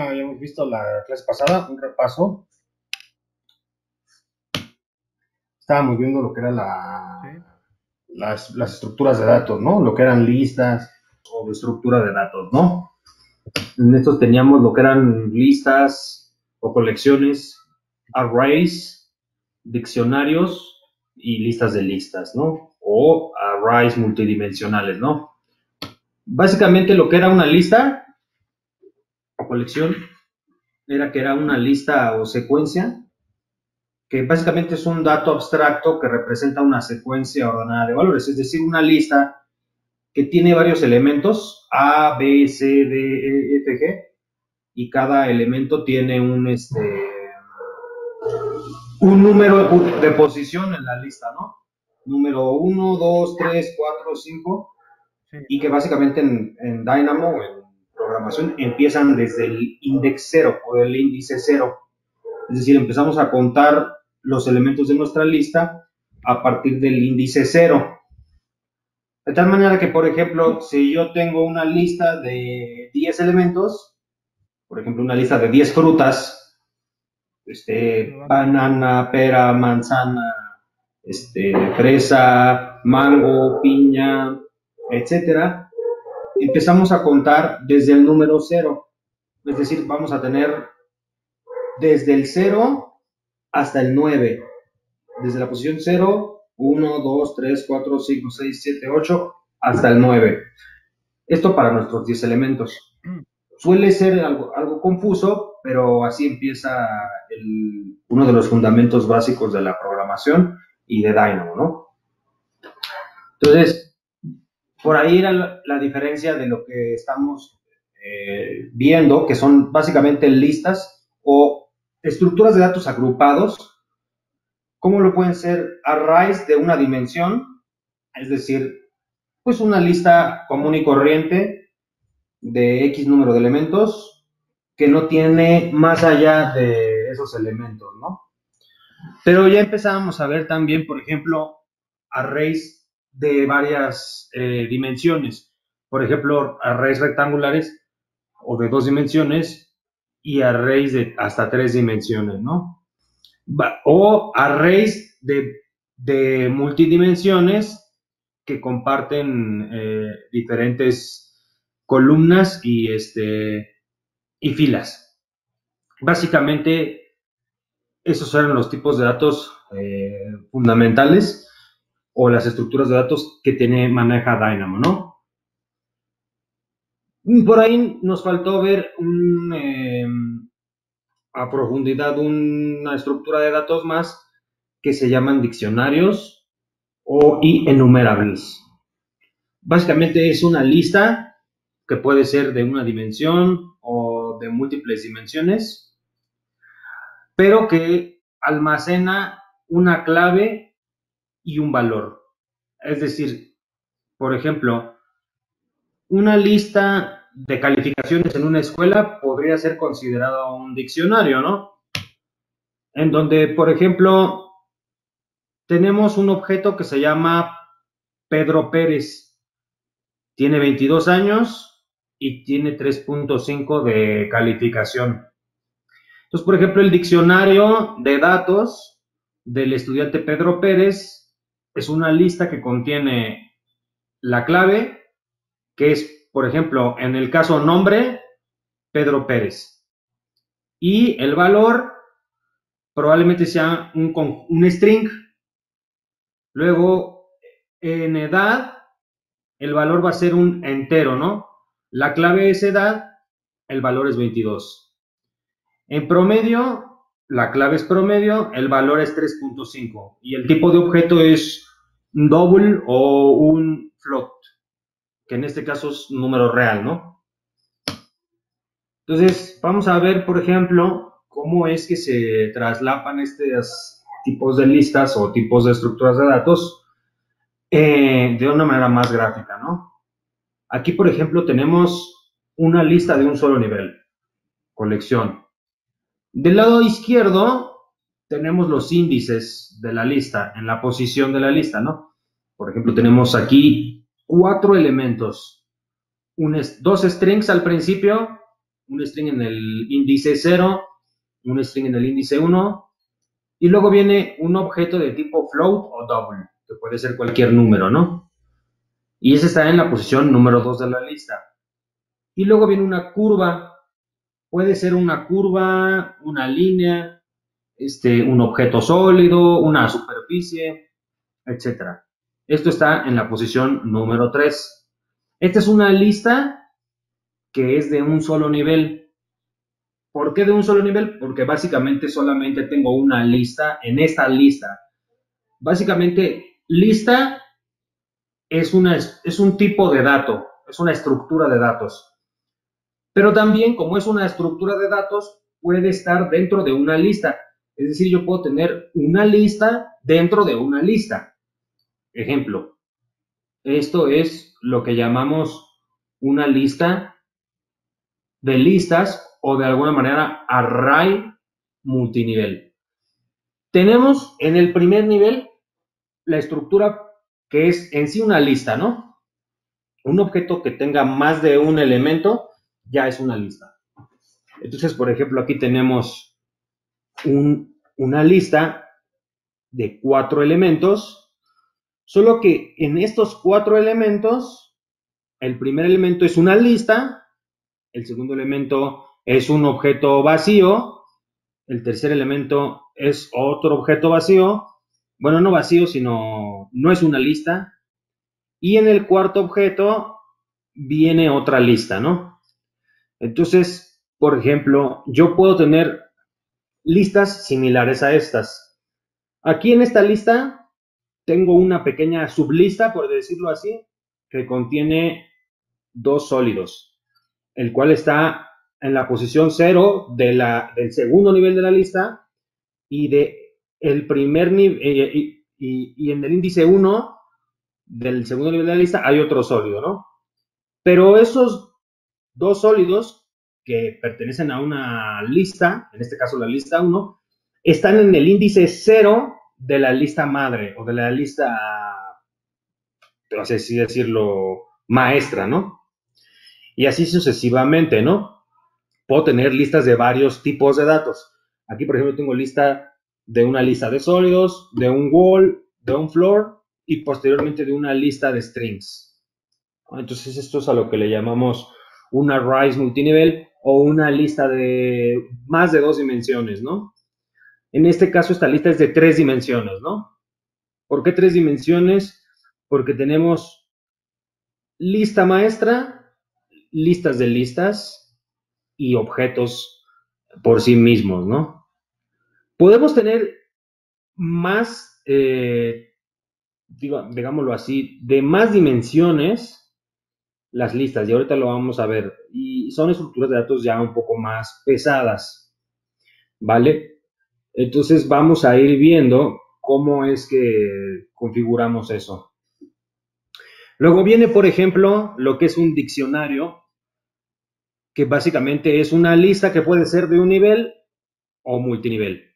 Habíamos visto la clase pasada, un repaso. Estábamos viendo lo que era Sí. las estructuras de datos, ¿no? Lo que eran listas o de estructura de datos, ¿no? En estos teníamos lo que eran listas o colecciones, arrays, diccionarios y listas de listas, ¿no? O arrays multidimensionales, ¿no? Básicamente lo que era una lista o colección era que era una lista o secuencia que básicamente es un dato abstracto que representa una secuencia ordenada de valores, es decir, una lista que tiene varios elementos A, B, C, D, E, F, G, y cada elemento tiene un número de posición en la lista, ¿no? Número 1, 2, 3, 4, 5, Sí. y que básicamente en Dynamo, en programación, empiezan desde el index 0 o el índice 0. Es decir, empezamos a contar los elementos de nuestra lista a partir del índice 0. De tal manera que, por ejemplo, si yo tengo una lista de 10 elementos, por ejemplo, una lista de 10 frutas, Lo va- banana, pera, manzana, fresa, mango, piña, etcétera, empezamos a contar desde el número 0. Es decir, vamos a tener desde el 0 hasta el 9. Desde la posición 0, 1, 2, 3, 4, 5, 6, 7, 8, hasta el 9. Esto para nuestros 10 elementos. Suele ser algo confuso, pero así empieza uno de los fundamentos básicos de la programación y de Dynamo, ¿no? Entonces, por ahí era la diferencia de lo que estamos viendo, que son básicamente listas o estructuras de datos agrupados. ¿Cómo lo pueden ser? Arrays de una dimensión, es decir, pues una lista común y corriente de X número de elementos que no tiene más allá de esos elementos, ¿no? Pero ya empezábamos a ver también, por ejemplo, arrays de varias dimensiones. Por ejemplo, arrays rectangulares o de 2 dimensiones y arrays de hasta 3 dimensiones, ¿no? O arrays de multidimensiones que comparten diferentes columnas y filas. Básicamente, esos eran los tipos de datos fundamentales o las estructuras de datos que maneja Dynamo, ¿no? Por ahí nos faltó ver a profundidad una estructura de datos más que se llaman diccionarios y enumerables. Básicamente es una lista que puede ser de una dimensión o de múltiples dimensiones, pero que almacena una clave y un valor. Es decir, por ejemplo, una lista de calificaciones en una escuela podría ser considerado un diccionario, ¿no? En donde, por ejemplo, tenemos un objeto que se llama Pedro Pérez. Tiene 22 años y tiene 3.5 de calificación. Entonces, por ejemplo, el diccionario de datos del estudiante Pedro Pérez es una lista que contiene la clave, que es, por ejemplo, en el caso nombre, Pedro Pérez. Y el valor probablemente sea un string. Luego, en edad, el valor va a ser un entero, ¿no? La clave es edad, el valor es 22. En promedio, la clave es promedio, el valor es 3.5 y el tipo de objeto es un double o un float, que en este caso es un número real, ¿no? Entonces, vamos a ver, por ejemplo, cómo es que se traslapan estos tipos de listas o tipos de estructuras de datos de una manera más gráfica, ¿no? Aquí, por ejemplo, tenemos una lista de un solo nivel, colección. Del lado izquierdo tenemos los índices de la lista, en la posición de la lista, ¿no? Por ejemplo, tenemos aquí 4 elementos, dos strings al principio, un string en el índice 0, un string en el índice 1, y luego viene un objeto de tipo float o double, que puede ser cualquier número, ¿no? Y ese está en la posición número 2 de la lista. Y luego viene una curva, puede ser una curva, una línea, un objeto sólido, una superficie, etcétera. Esto está en la posición número 3. Esta es una lista que es de un solo nivel. ¿Por qué de un solo nivel? Porque básicamente solamente tengo una lista en esta lista. Básicamente, lista es un tipo de dato, es una estructura de datos. Pero también, como es una estructura de datos, puede estar dentro de una lista. Es decir, yo puedo tener una lista dentro de una lista. Ejemplo, esto es lo que llamamos una lista de listas o de alguna manera array multinivel. Tenemos en el primer nivel la estructura que es en sí una lista, ¿no? Un objeto que tenga más de un elemento ya es una lista. Entonces, por ejemplo, aquí tenemos una lista de 4 elementos, solo que en estos 4 elementos, el primer elemento es una lista, el segundo elemento es un objeto vacío, el tercer elemento es otro objeto vacío, bueno, no vacío, sino no es una lista, y en el cuarto objeto viene otra lista, ¿no? Entonces, por ejemplo, yo puedo tener listas similares a estas. Aquí en esta lista tengo una pequeña sublista, por decirlo así, que contiene 2 sólidos, el cual está en la posición 0 del segundo nivel de la lista y de el primer nivel y en el índice 1 del segundo nivel de la lista hay otro sólido, ¿no? Pero esos 2 sólidos que pertenecen a una lista, en este caso la lista 1, están en el índice 0 de la lista madre o de la lista, por así decirlo, maestra, ¿no? Y así sucesivamente, ¿no? Puedo tener listas de varios tipos de datos. Aquí, por ejemplo, tengo lista de una lista de sólidos, de un wall, de un floor y posteriormente de una lista de strings. Entonces, esto es a lo que le llamamos un array multinivel o una lista de más de 2 dimensiones, ¿no? En este caso, esta lista es de 3 dimensiones, ¿no? ¿Por qué 3 dimensiones? Porque tenemos lista maestra, listas de listas y objetos por sí mismos, ¿no? Podemos tener más, digámoslo así, de más dimensiones las listas, y ahorita lo vamos a ver, y son estructuras de datos ya un poco más pesadas, ¿vale? Entonces vamos a ir viendo cómo es que configuramos eso. Luego viene, por ejemplo, lo que es un diccionario, que básicamente es una lista que puede ser de un nivel o multinivel,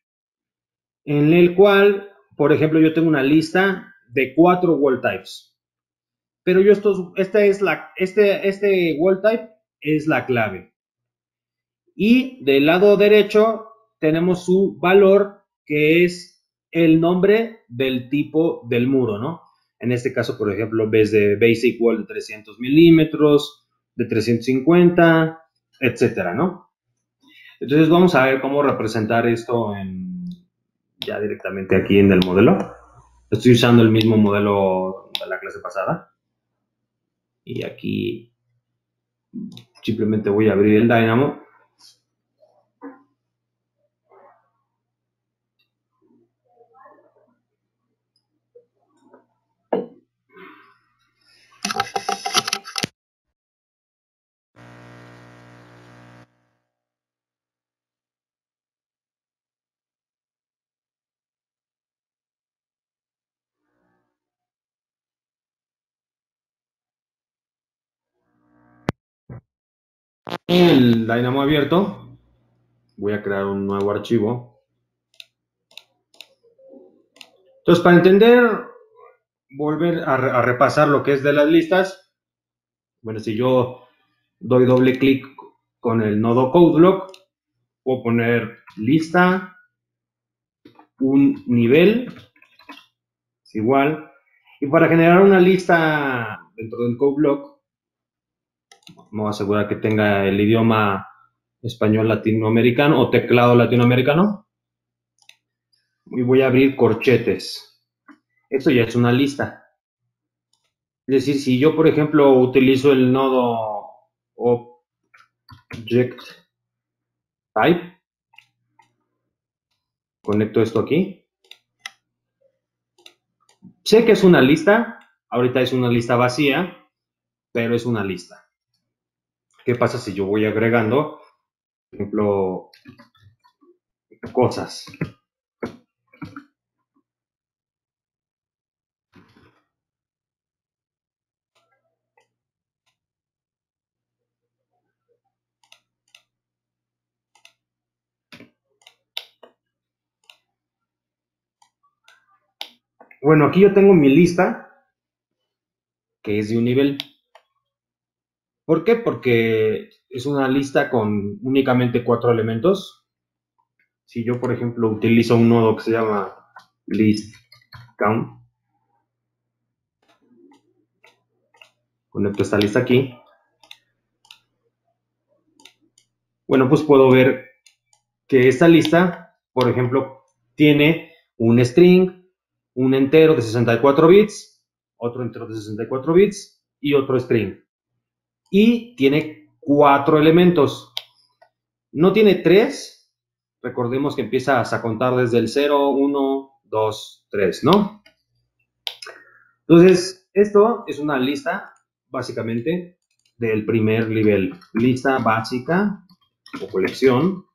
en el cual, por ejemplo, yo tengo una lista de 4 wall types, pero yo este wall type es la clave. Y del lado derecho tenemos su valor, que es el nombre del tipo del muro, ¿no? En este caso, por ejemplo, ves de basic wall de 300 milímetros, de 350, etcétera, ¿no? Entonces vamos a ver cómo representar esto ya directamente aquí en el modelo. Estoy usando el mismo modelo de la clase pasada. Y aquí simplemente voy a abrir el Dynamo. El Dynamo abierto. Voy a crear un nuevo archivo. Entonces, para entender, volver a repasar lo que es de las listas. Bueno, si yo doy doble clic con el nodo CodeBlock, puedo poner lista, un nivel, es igual. Y para generar una lista dentro del CodeBlock, me voy a asegurar que tenga el idioma español latinoamericano o teclado latinoamericano. Y voy a abrir corchetes. Esto ya es una lista. Es decir, si yo, por ejemplo, utilizo el nodo Object Type, conecto esto aquí. Sé que es una lista, ahorita es una lista vacía, pero es una lista. ¿Qué pasa si yo voy agregando, por ejemplo, cosas? Bueno, aquí yo tengo mi lista, que es de un nivel. ¿Por qué? Porque es una lista con únicamente 4 elementos. Si yo, por ejemplo, utilizo un nodo que se llama list count, conecto esta lista aquí. Bueno, pues puedo ver que esta lista, por ejemplo, tiene un string, un entero de 64 bits, otro entero de 64 bits y otro string. Y tiene 4 elementos. No tiene 3. Recordemos que empiezas a contar desde el 0, 1, 2, 3, ¿no? Entonces, esto es una lista, básicamente, del primer nivel. Lista básica o colección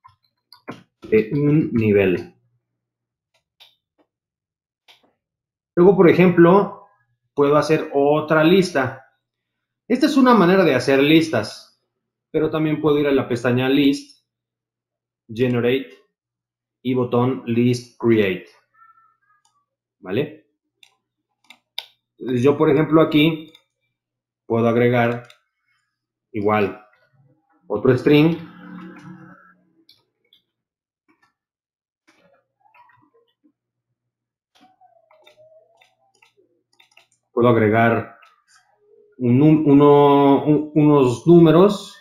de un nivel. Luego, por ejemplo, puedo hacer otra lista. Esta es una manera de hacer listas, pero también puedo ir a la pestaña List, Generate y botón List Create. ¿Vale? Entonces yo, por ejemplo, aquí puedo agregar igual otro string. Puedo agregar unos números.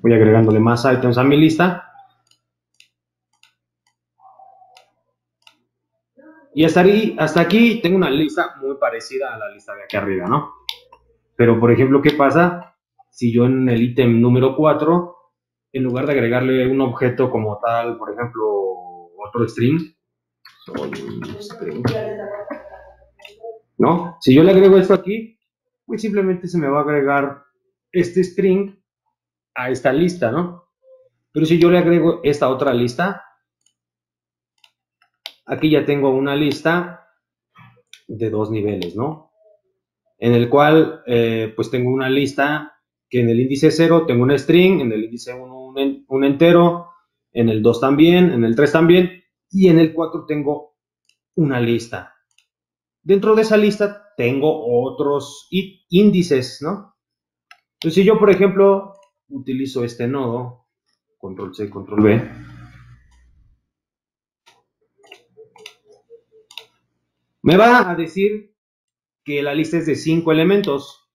Voy agregándole más items a mi lista. Y hasta aquí tengo una lista muy parecida a la lista de aquí arriba, ¿no? Pero, por ejemplo, ¿qué pasa si yo en el ítem número 4, en lugar de agregarle un objeto como tal, por ejemplo, otro string, ¿no? Si yo le agrego esto aquí, pues simplemente se me va a agregar este string a esta lista, ¿no? Pero si yo le agrego esta otra lista, aquí ya tengo una lista de 2 niveles, ¿no? En el cual, pues tengo una lista que en el índice 0 tengo un string, en el índice 1 un entero, en el 2 también, en el 3 también, y en el 4 tengo una lista. Dentro de esa lista tengo otros índices, ¿no? Entonces, si yo, por ejemplo, utilizo este nodo, control C, control V, me va a decir que la lista es de 5 elementos.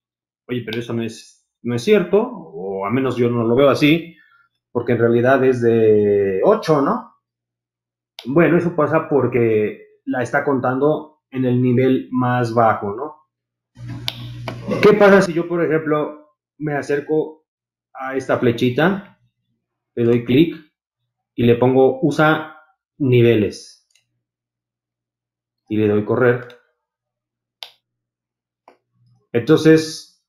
Oye, pero eso no es cierto, o al menos yo no lo veo así, porque en realidad es de 8, ¿no? Bueno, eso pasa porque la está contando en el nivel más bajo, ¿no? ¿Qué pasa si yo, por ejemplo, me acerco a esta flechita, le doy clic y le pongo usa niveles y le doy correr? Entonces,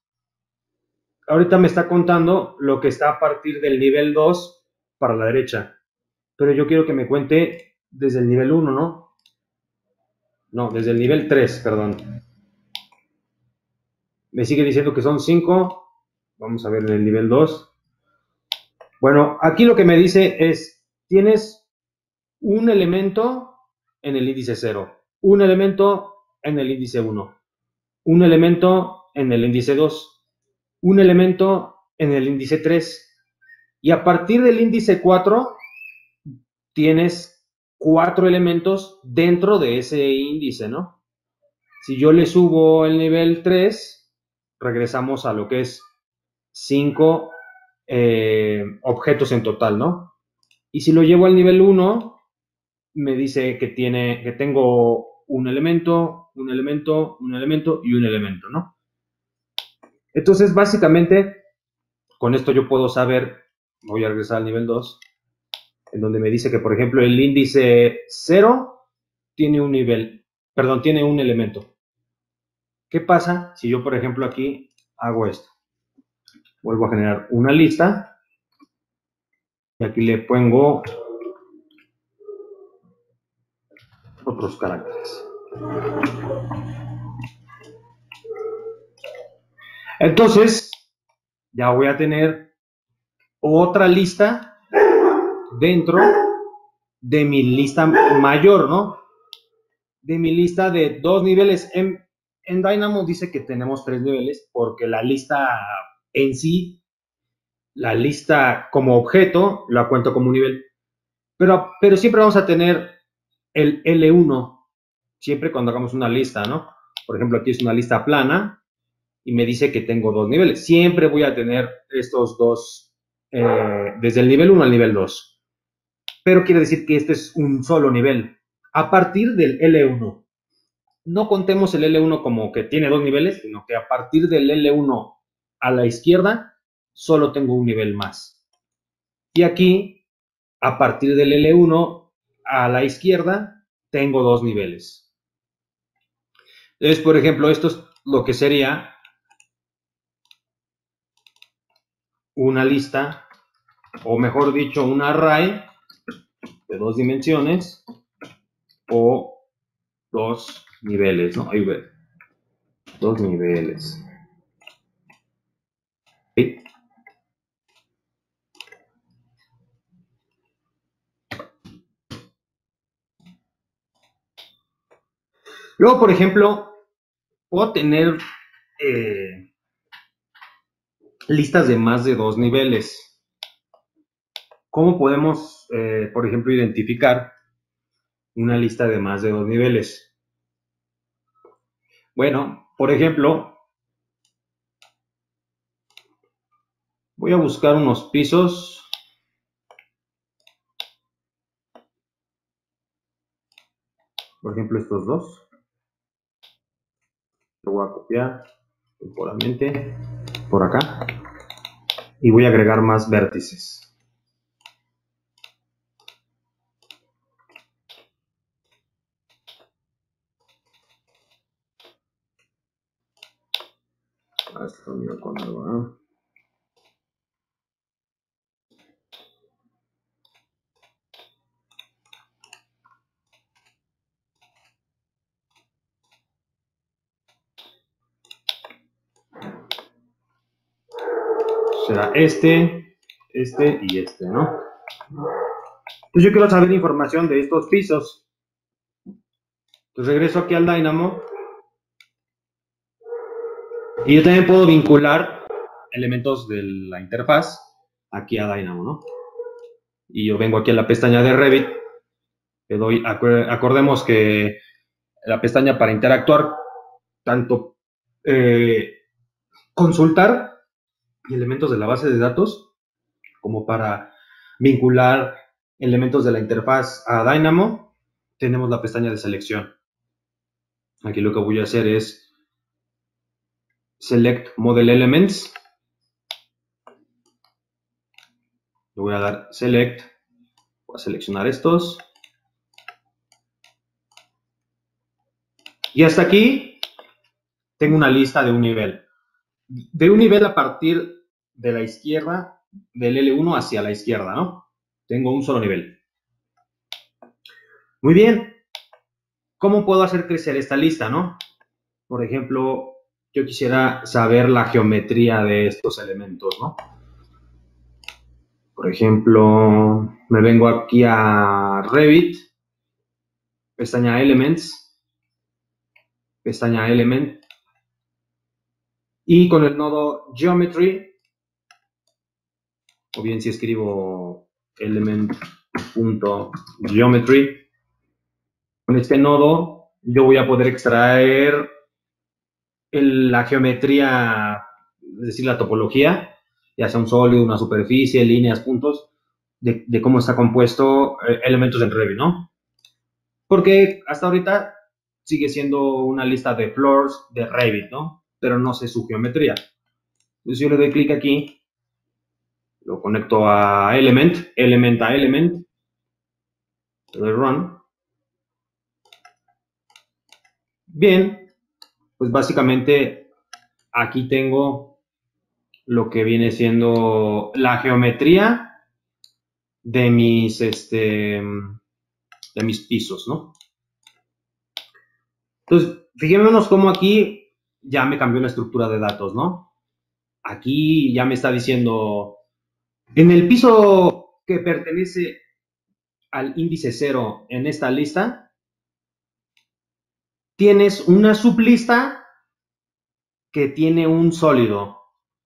ahorita me está contando lo que está a partir del nivel 2 para la derecha, pero yo quiero que me cuente desde el nivel 1, ¿no? No, desde el nivel 3, perdón. Me sigue diciendo que son 5, Vamos a ver en el nivel 2. Bueno, aquí lo que me dice es, tienes un elemento en el índice 0, un elemento en el índice 1, un elemento en el índice 2, un elemento en el índice 3, y a partir del índice 4 tienes 4 elementos dentro de ese índice, ¿no? Si yo le subo el nivel 3, regresamos a lo que es 5 objetos en total, ¿no? Y si lo llevo al nivel 1, me dice que tengo un elemento, un elemento, un elemento y un elemento, ¿no? Entonces, básicamente, con esto yo puedo saber, voy a regresar al nivel 2, en donde me dice que, por ejemplo, el índice 0 tiene un nivel, perdón, tiene un elemento. ¿Qué pasa si yo, por ejemplo, aquí hago esto? Vuelvo a generar una lista y aquí le pongo otros caracteres. Entonces, ya voy a tener otra lista dentro de mi lista mayor, ¿no? De mi lista de 2 niveles. En Dynamo dice que tenemos 3 niveles porque la lista en sí, la lista como objeto, la cuento como un nivel. Pero siempre vamos a tener el L1, siempre cuando hagamos una lista, ¿no? Por ejemplo, aquí es una lista plana y me dice que tengo 2 niveles. Siempre voy a tener estos dos, desde el nivel 1 al nivel 2. Pero quiere decir que este es un solo nivel. A partir del L1, no contemos el L1 como que tiene 2 niveles, sino que a partir del L1 a la izquierda, solo tengo un nivel más. Y aquí, a partir del L1 a la izquierda, tengo 2 niveles. Entonces, por ejemplo, esto es lo que sería una lista, o mejor dicho, un array de 2 dimensiones o 2 niveles, ¿no? Ahí ve, 2 niveles. ¿Sí? Luego, por ejemplo, puedo tener listas de más de 2 niveles. ¿Cómo podemos, por ejemplo, identificar una lista de más de 2 niveles? Bueno, por ejemplo, voy a buscar unos pisos. Por ejemplo, estos dos. Lo voy a copiar temporalmente por acá. Y voy a agregar más vértices. Esto mira con algo, ¿no? Será este y este, ¿no? Entonces yo quiero saber información de estos pisos. Entonces regreso aquí al Dynamo. Y yo también puedo vincular elementos de la interfaz aquí a Dynamo, ¿no? Y yo vengo aquí a la pestaña de Revit. Le doy, acordemos que la pestaña para interactuar, tanto consultar elementos de la base de datos, como para vincular elementos de la interfaz a Dynamo, tenemos la pestaña de selección. Aquí lo que voy a hacer es Select Model Elements. Le voy a dar Select. Voy a seleccionar estos. Y hasta aquí tengo una lista de un nivel. De un nivel a partir de la izquierda, del L1 hacia la izquierda, ¿no? Tengo un solo nivel. Muy bien. ¿Cómo puedo hacer crecer esta lista, no? Por ejemplo, yo quisiera saber la geometría de estos elementos, ¿no? Por ejemplo, me vengo aquí a Revit, pestaña Elements, pestaña Element, y con el nodo Geometry, o bien si escribo element.geometry, con este nodo yo voy a poder extraer la geometría, es decir, la topología, ya sea un sólido, una superficie, líneas, puntos, de cómo está compuesto elementos en Revit, ¿no? Porque hasta ahorita sigue siendo una lista de floors de Revit, ¿no? Pero no sé su geometría. Entonces yo le doy clic aquí, lo conecto a Element, Element a Element, le doy Run. Bien, pues básicamente aquí tengo lo que viene siendo la geometría de mis pisos, ¿no? Entonces, fijémonos cómo aquí ya me cambió la estructura de datos, ¿no? Aquí ya me está diciendo, en el piso que pertenece al índice 0 en esta lista, tienes una sublista que tiene un sólido,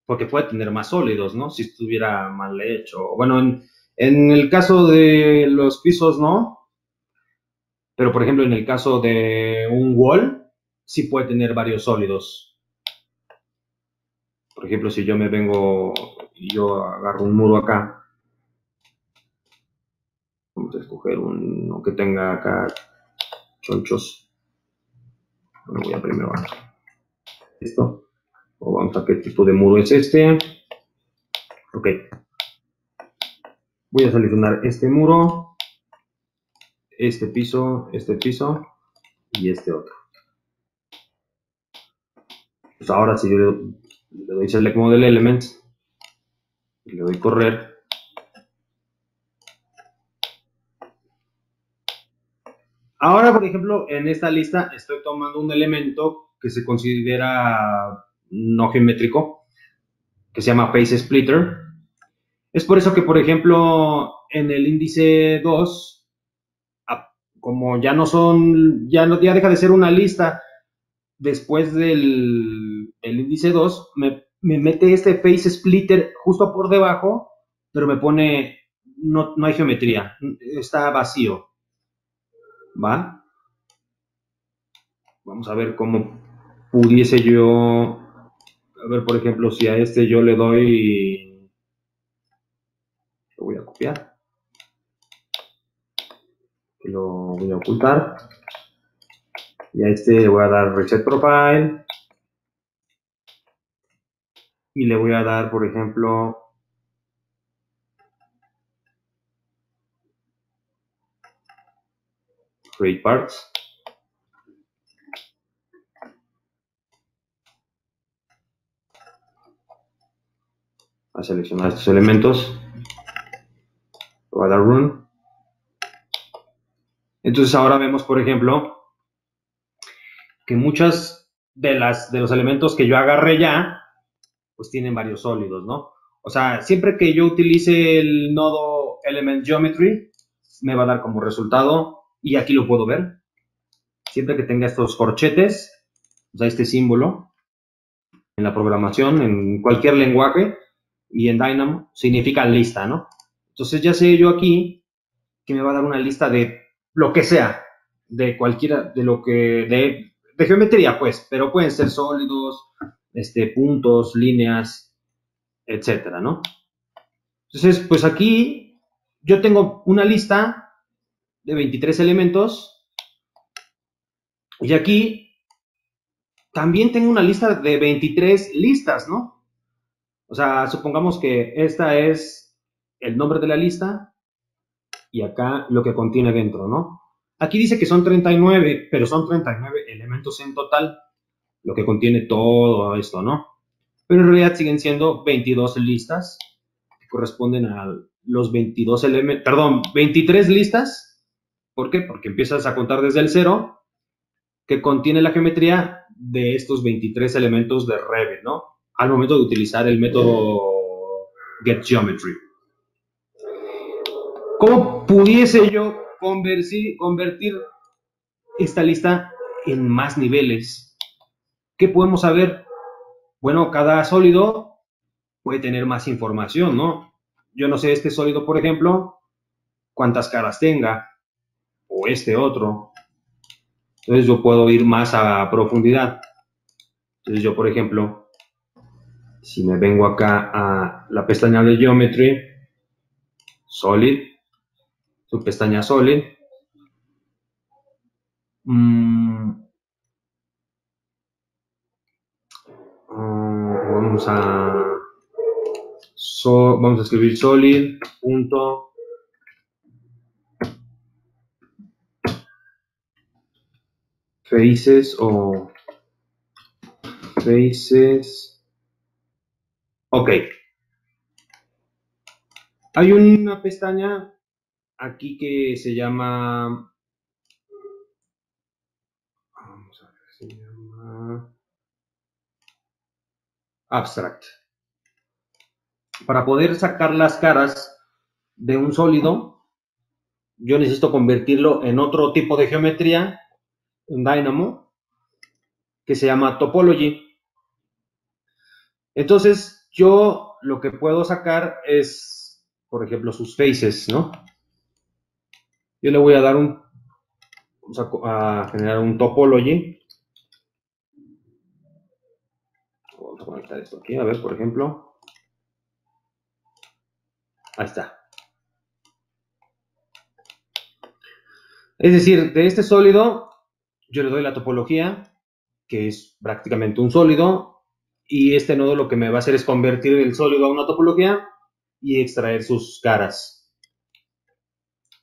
porque puede tener más sólidos, ¿no? Si estuviera mal hecho. Bueno, en el caso de los pisos, no. Pero, por ejemplo, en el caso de un wall, sí puede tener varios sólidos. Por ejemplo, si yo me vengo y yo agarro un muro acá, vamos a escoger uno que tenga acá chonchos. Bueno, voy a primero a esto. O vamos a qué tipo de muro es este. Ok. Voy a seleccionar este muro, este piso y este otro. Pues ahora si yo le doy Select Model Elements y le doy correr, ahora, por ejemplo, en esta lista estoy tomando un elemento que se considera no geométrico, que se llama Face Splitter. Es por eso que, por ejemplo, en el índice 2, como ya deja de ser una lista después del índice 2, me mete este Face Splitter justo por debajo, pero me pone, no hay geometría, está vacío, ¿va? Vamos a ver cómo pudiese yo, a ver, por ejemplo, si a este yo le doy, lo voy a copiar, lo voy a ocultar, y a este le voy a dar Reset Profile, y le voy a dar, por ejemplo, Create Parts. A seleccionar estos elementos, le voy a dar Run. Entonces ahora vemos, por ejemplo, que muchas de los elementos que yo agarré ya, pues tienen varios sólidos, ¿no? O sea, siempre que yo utilice el nodo Element Geometry, me va a dar como resultado, y aquí lo puedo ver, siempre que tenga estos corchetes, o sea, este símbolo, en la programación, en cualquier lenguaje, y en Dynamo, significa lista, ¿no? Entonces ya sé yo aquí que me va a dar una lista de lo que sea, de cualquiera, de geometría, pues, pero pueden ser sólidos, puntos, líneas, etcétera, ¿no? Entonces, pues aquí yo tengo una lista de 23 elementos y aquí también tengo una lista de 23 listas, ¿no? O sea, supongamos que esta es el nombre de la lista y acá lo que contiene dentro, ¿no? Aquí dice que son 39, pero son 39 elementos en total, lo que contiene todo esto, ¿no? Pero en realidad siguen siendo 22 listas que corresponden a los 22 elementos, perdón, 23 listas. ¿Por qué? Porque empiezas a contar desde el 0 que contiene la geometría de estos 23 elementos de Revit, ¿no? Al momento de utilizar el método GetGeometry. ¿Cómo pudiese yo convertir esta lista en más niveles? ¿Qué podemos saber? Bueno, cada sólido puede tener más información, ¿no? Yo no sé este sólido, por ejemplo, cuántas caras tenga, o este otro. Entonces yo puedo ir más a profundidad. Entonces yo, por ejemplo, si me vengo acá a la pestaña de Geometry, Solid, su pestaña Solid, vamos a escribir solid punto faces o faces. Ok. Hay una pestaña aquí que se llama, vamos a ver, se llama Abstract. Para poder sacar las caras de un sólido, yo necesito convertirlo en otro tipo de geometría, en Dynamo, que se llama Topology. Entonces, yo lo que puedo sacar es, por ejemplo, sus faces, ¿no? Yo le voy a dar vamos a generar un Topology. Vamos a conectar esto aquí, a ver, por ejemplo. Ahí está. Es decir, de este sólido, yo le doy la topología, que es prácticamente un sólido, y este nodo lo que me va a hacer es convertir el sólido a una topología y extraer sus caras.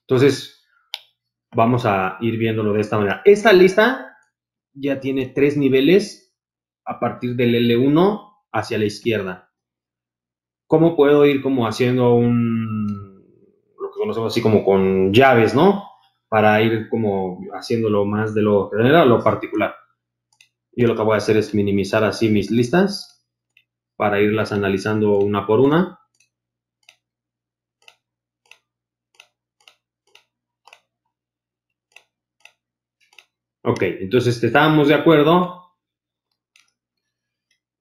Entonces, vamos a ir viéndolo de esta manera. Esta lista ya tiene 3 niveles a partir del L1 hacia la izquierda. ¿Cómo puedo ir como haciendo lo que conocemos así como con llaves, ¿no? Para ir como haciéndolo más de lo general a lo particular. Yo lo que voy a hacer es minimizar así mis listas para irlas analizando una por una. Ok, entonces estábamos de acuerdo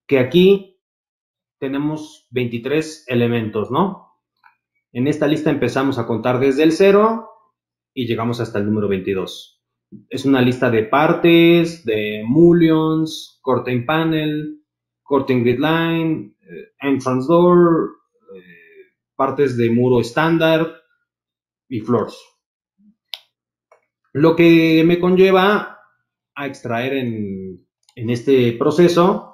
que aquí tenemos 23 elementos, ¿no? En esta lista empezamos a contar desde el 0 y llegamos hasta el número 22. Es una lista de partes, de mullions, curtain panel, curtain grid line, entrance door, partes de muro estándar y floors. Lo que me conlleva a extraer en este proceso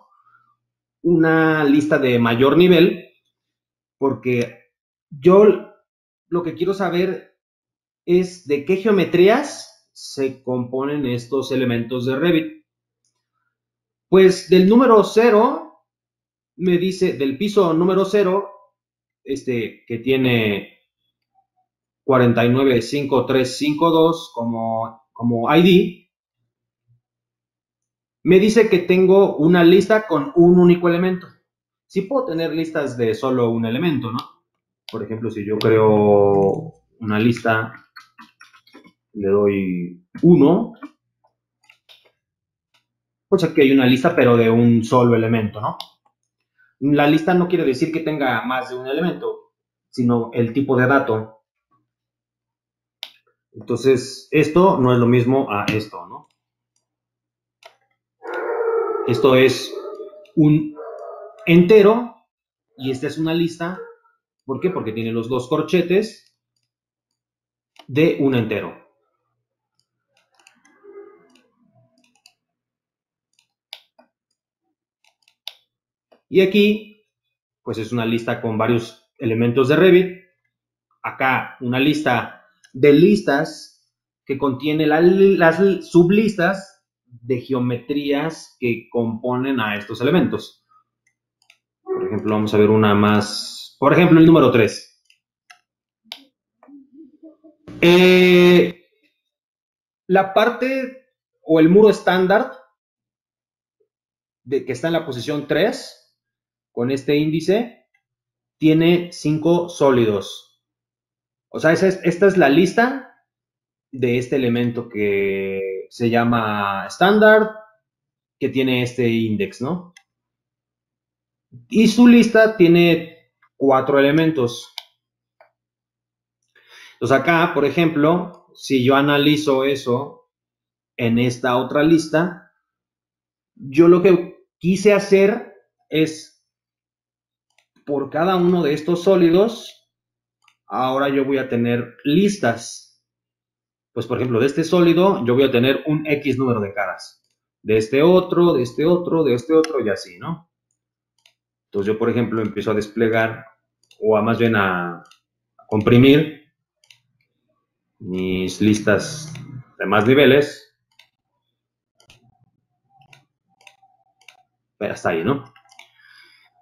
una lista de mayor nivel, porque yo lo que quiero saber es de qué geometrías se componen estos elementos de Revit. Pues del número 0, me dice, del piso número 0, que tiene 495352 como ID, me dice que tengo una lista con un único elemento. Sí puedo tener listas de solo un elemento, ¿no? Por ejemplo, si yo creo una lista, le doy 1, pues aquí hay una lista, pero de un solo elemento, ¿no? La lista no quiere decir que tenga más de un elemento, sino el tipo de dato. Entonces, esto no es lo mismo a esto, ¿no? Esto es un entero y esta es una lista. ¿Por qué? Porque tiene los dos corchetes de un entero. Y aquí, pues es una lista con varios elementos de Revit. Acá una lista de listas que contiene las sublistas de geometrías que componen a estos elementos. Por ejemplo, vamos a ver una más. Por ejemplo, el número 3. La parte o el muro estándar que está en la posición 3 con este índice tiene 5 sólidos. O sea, esta es la lista de este elemento que se llama estándar, que tiene este index, ¿no? Y su lista tiene 4 elementos. Entonces acá, por ejemplo, si yo analizo eso en esta otra lista, yo lo que quise hacer es, por cada uno de estos sólidos, ahora yo voy a tener listas. Pues por ejemplo, de este sólido yo voy a tener un X número de caras. De este otro, de este otro, de este otro y así, ¿no? Entonces yo, por ejemplo, empiezo a desplegar o más bien a comprimir mis listas de más niveles. Pero hasta ahí, ¿no?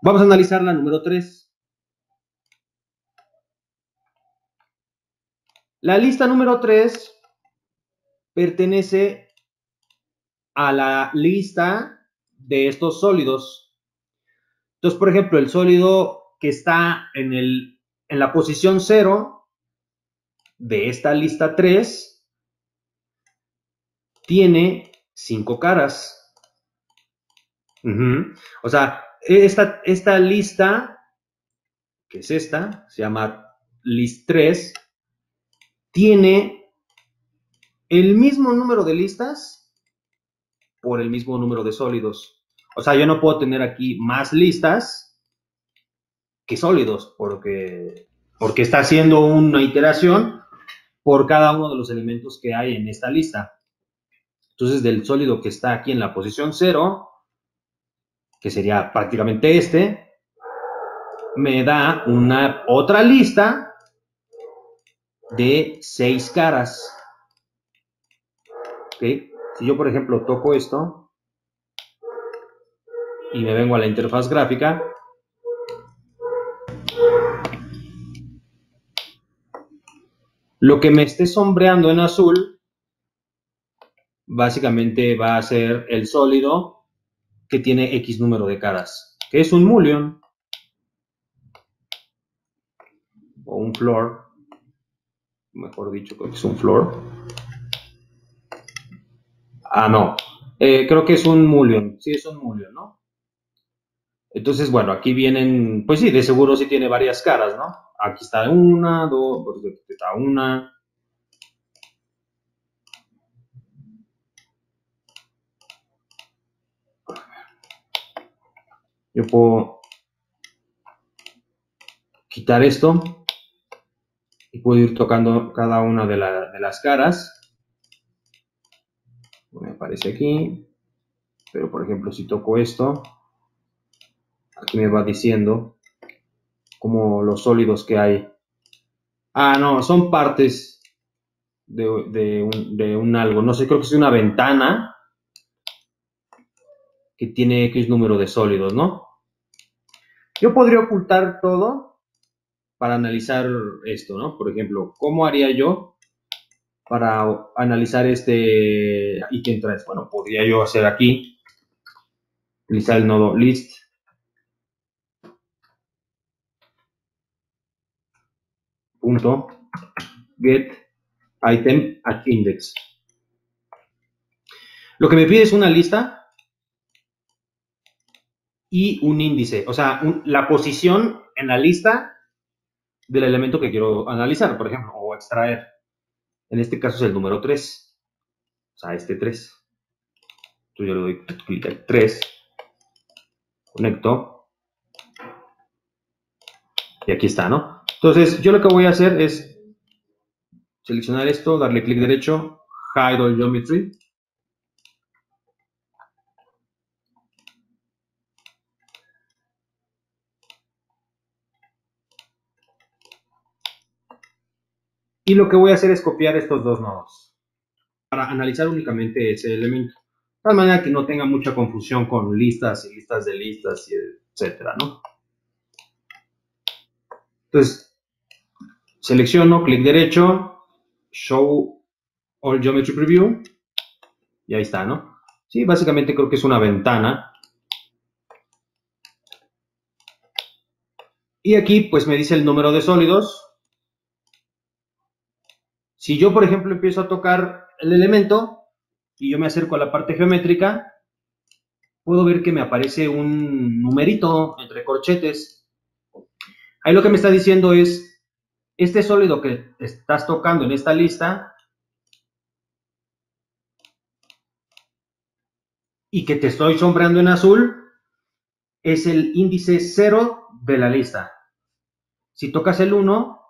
Vamos a analizar la número 3. La lista número 3 pertenece a la lista de estos sólidos. Entonces, por ejemplo, el sólido que está en la posición 0 de esta lista 3 tiene 5 caras. O sea, esta lista, que es esta, se llama list 3, tiene el mismo número de listas por el mismo número de sólidos. O sea, yo no puedo tener aquí más listas que sólidos, porque está haciendo una iteración por cada uno de los elementos que hay en esta lista. Entonces, del sólido que está aquí en la posición 0, que sería prácticamente este, me da una otra lista de 6 caras. ¿Okay? Si yo, por ejemplo, toco esto y me vengo a la interfaz gráfica, lo que me esté sombreando en azul básicamente va a ser el sólido que tiene X número de caras, que es un mullon o un floor, mejor dicho, creo que es un floor. No, creo que es un mullon, sí es un mullon, ¿no? Entonces, bueno, aquí vienen, pues sí, de seguro sí tiene varias caras, ¿no? Aquí está una, dos, aquí está una. Yo puedo quitar esto y puedo ir tocando cada una de las caras. Me aparece aquí, pero por ejemplo, si toco esto, aquí me va diciendo como los sólidos que hay. No, son partes de un algo. No sé, creo que es una ventana que tiene X número de sólidos, ¿no? Yo podría ocultar todo para analizar esto, ¿no? Por ejemplo, ¿cómo haría yo para analizar este ítem 3? Bueno, podría yo hacer aquí, utilizar el nodo list, punto, get item at index. Lo que me pide es una lista y un índice, o sea, la posición en la lista del elemento que quiero analizar, por ejemplo, o extraer. En este caso es el número 3, o sea, este 3. Entonces yo le doy clic al 3, conecto, y aquí está, ¿no? Entonces yo lo que voy a hacer es seleccionar esto, darle clic derecho, Hide All Geometry. Y lo que voy a hacer es copiar estos dos nodos para analizar únicamente ese elemento. De tal manera que no tenga mucha confusión con listas y listas de listas, y etcétera, ¿no? Entonces, selecciono, clic derecho, Show All Geometry Preview. Y ahí está, ¿no? Sí, básicamente creo que es una ventana. Y aquí pues me dice el número de sólidos. Si yo, por ejemplo, empiezo a tocar el elemento y yo me acerco a la parte geométrica, puedo ver que me aparece un numerito entre corchetes. Ahí lo que me está diciendo es, este sólido que estás tocando en esta lista y que te estoy sombreando en azul, es el índice 0 de la lista. Si tocas el 1,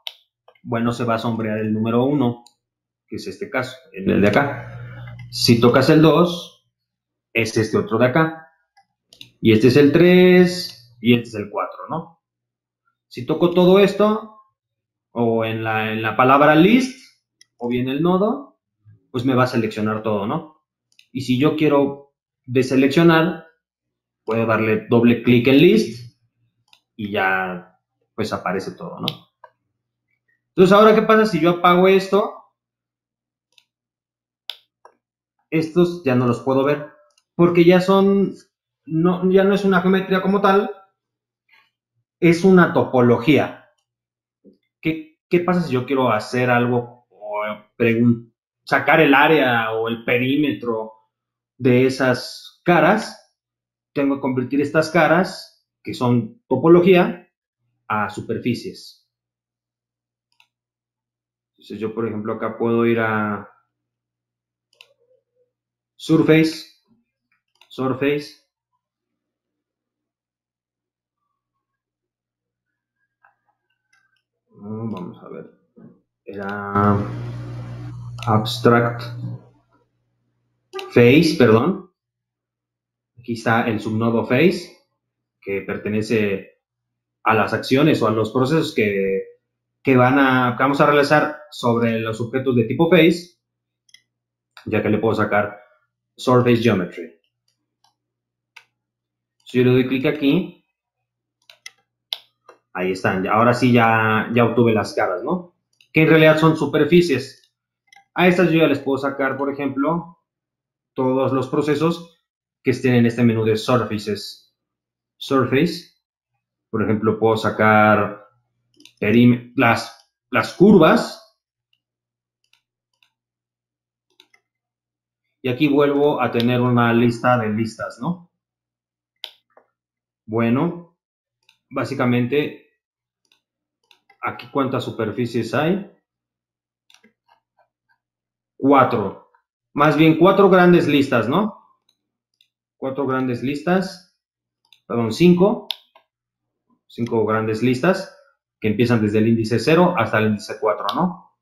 bueno, se va a sombrear el número 1, que es este caso, el de acá. Si tocas el 2, es este otro de acá. Y este es el 3 y este es el 4, ¿no? Si toco todo esto, o en la palabra list, o bien el nodo, pues me va a seleccionar todo, ¿no? Y si yo quiero deseleccionar, puedo darle doble clic en list y ya pues aparece todo, ¿no? Entonces, ahora, ¿qué pasa si yo apago esto? Estos ya no los puedo ver, porque ya son, no, ya no es una geometría como tal, es una topología. ¿Qué pasa si yo quiero hacer algo o sacar el área o el perímetro de esas caras? Tengo que convertir estas caras, que son topología, a superficies. Entonces yo, por ejemplo, acá puedo ir a Surface, Surface. Vamos a ver. Era Abstract Face, perdón. Aquí está el subnodo Face, que pertenece a las acciones o a los procesos que vamos a realizar sobre los objetos de tipo Face, ya que le puedo sacar Surface Geometry. Si yo le doy clic aquí, ahí están. Ahora sí ya obtuve las caras, ¿no? Que en realidad son superficies. A estas yo ya les puedo sacar, por ejemplo, todos los procesos que estén en este menú de Surfaces. Surface. Por ejemplo, puedo sacar las curvas. Y aquí vuelvo a tener una lista de listas, ¿no? Bueno, básicamente, aquí cuántas superficies hay. 4. Más bien 4 grandes listas, ¿no? 4 grandes listas. Perdón, 5. 5 grandes listas que empiezan desde el índice 0 hasta el índice 4, ¿no?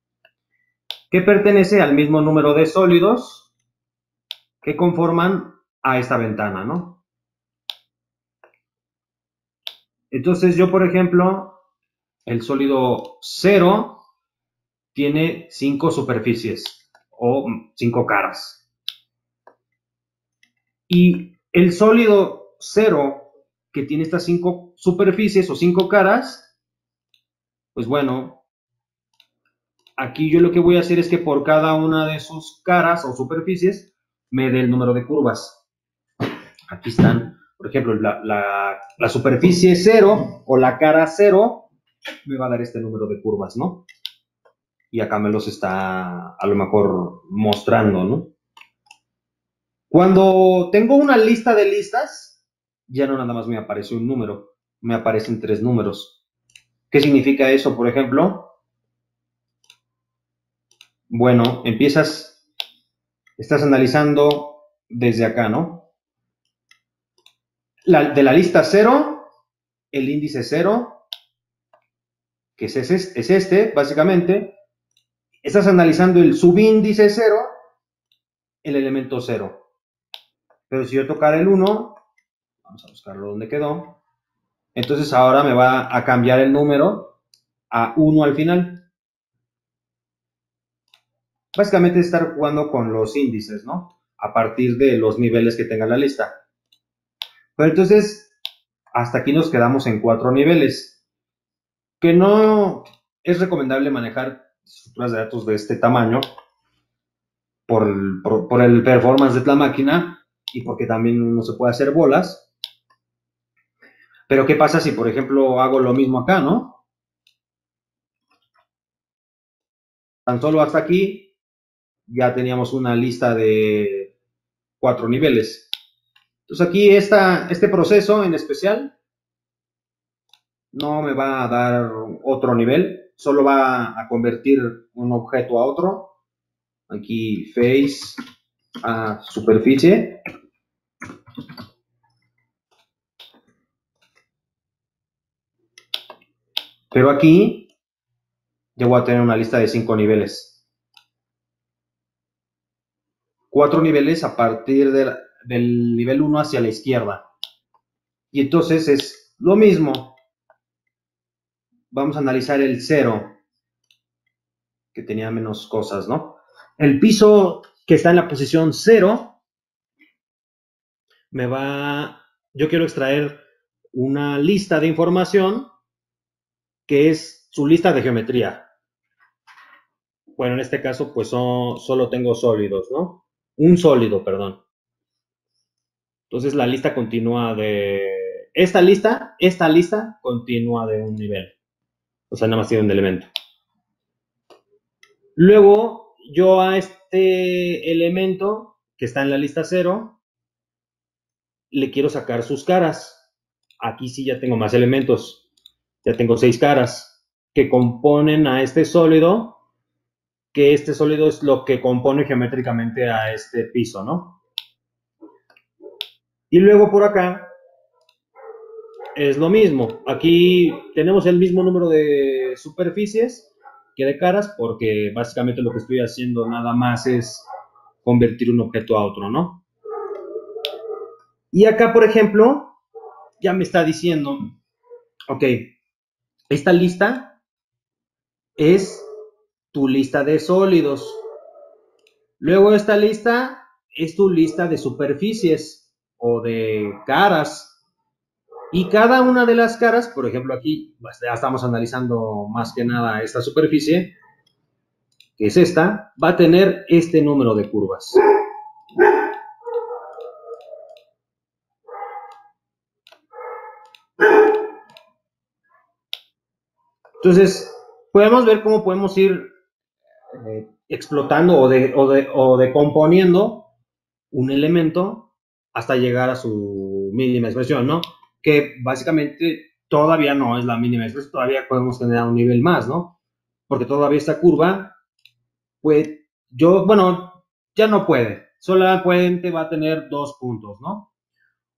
Que pertenece al mismo número de sólidos que conforman a esta ventana, ¿no? Entonces yo, por ejemplo, el sólido 0 tiene 5 superficies o 5 caras. Y el sólido 0 que tiene estas 5 superficies o 5 caras, pues bueno, aquí yo lo que voy a hacer es que por cada una de sus caras o superficies me dé el número de curvas. Aquí están, por ejemplo, la superficie 0 o la cara 0 me va a dar este número de curvas, ¿no? Y acá me los está a lo mejor mostrando, ¿no? Cuando tengo una lista de listas, ya no nada más me aparece un número, me aparecen 3 números. ¿Qué significa eso, por ejemplo? Bueno, estás analizando desde acá, ¿no? De la lista 0, el índice 0, que es este, básicamente. Estás analizando el subíndice 0, el elemento 0. Pero si yo tocara el 1, vamos a buscarlo donde quedó, entonces ahora me va a cambiar el número a 1 al final. Básicamente estar jugando con los índices, ¿no? A partir de los niveles que tenga la lista. Pero entonces, hasta aquí nos quedamos en 4 niveles. Que no es recomendable manejar estructuras de datos de este tamaño, por el performance de la máquina y porque también no se puede hacer bolas. Pero ¿qué pasa si, por ejemplo, hago lo mismo acá, no? Tan solo hasta aquí ya teníamos una lista de 4 niveles. Entonces aquí este proceso en especial no me va a dar otro nivel, solo va a convertir un objeto a otro. Aquí face a superficie. Pero aquí yo voy a tener una lista de 5 niveles. 4 niveles a partir del nivel 1 hacia la izquierda. Y entonces es lo mismo. Vamos a analizar el 0, que tenía menos cosas, ¿no? El piso que está en la posición 0 yo quiero extraer una lista de información que es su lista de geometría. Bueno, en este caso, pues solo tengo sólidos, ¿no? Un sólido, perdón. Entonces la lista continúa de... Esta lista continúa de un nivel. O sea, nada más tiene un elemento. Luego, yo a este elemento que está en la lista 0, le quiero sacar sus caras. Aquí sí ya tengo más elementos. Ya tengo 6 caras que componen a este sólido, que este sólido es lo que compone geométricamente a este piso, ¿no? Y luego por acá es lo mismo. Aquí tenemos el mismo número de superficies que de caras, porque básicamente lo que estoy haciendo nada más es convertir un objeto a otro, ¿no? Y acá, por ejemplo, ya me está diciendo, ok, esta lista es tu lista de sólidos. Luego esta lista es tu lista de superficies o de caras. Y cada una de las caras, por ejemplo aquí ya estamos analizando más que nada esta superficie, que es esta, va a tener este número de curvas. Entonces, podemos ver cómo podemos ir explotando o decomponiendo un elemento hasta llegar a su mínima expresión, ¿no? Que básicamente todavía no es la mínima expresión, todavía podemos tener un nivel más, ¿no? Porque todavía esta curva, pues, bueno, ya no puede. Solamente va a tener 2 puntos, ¿no?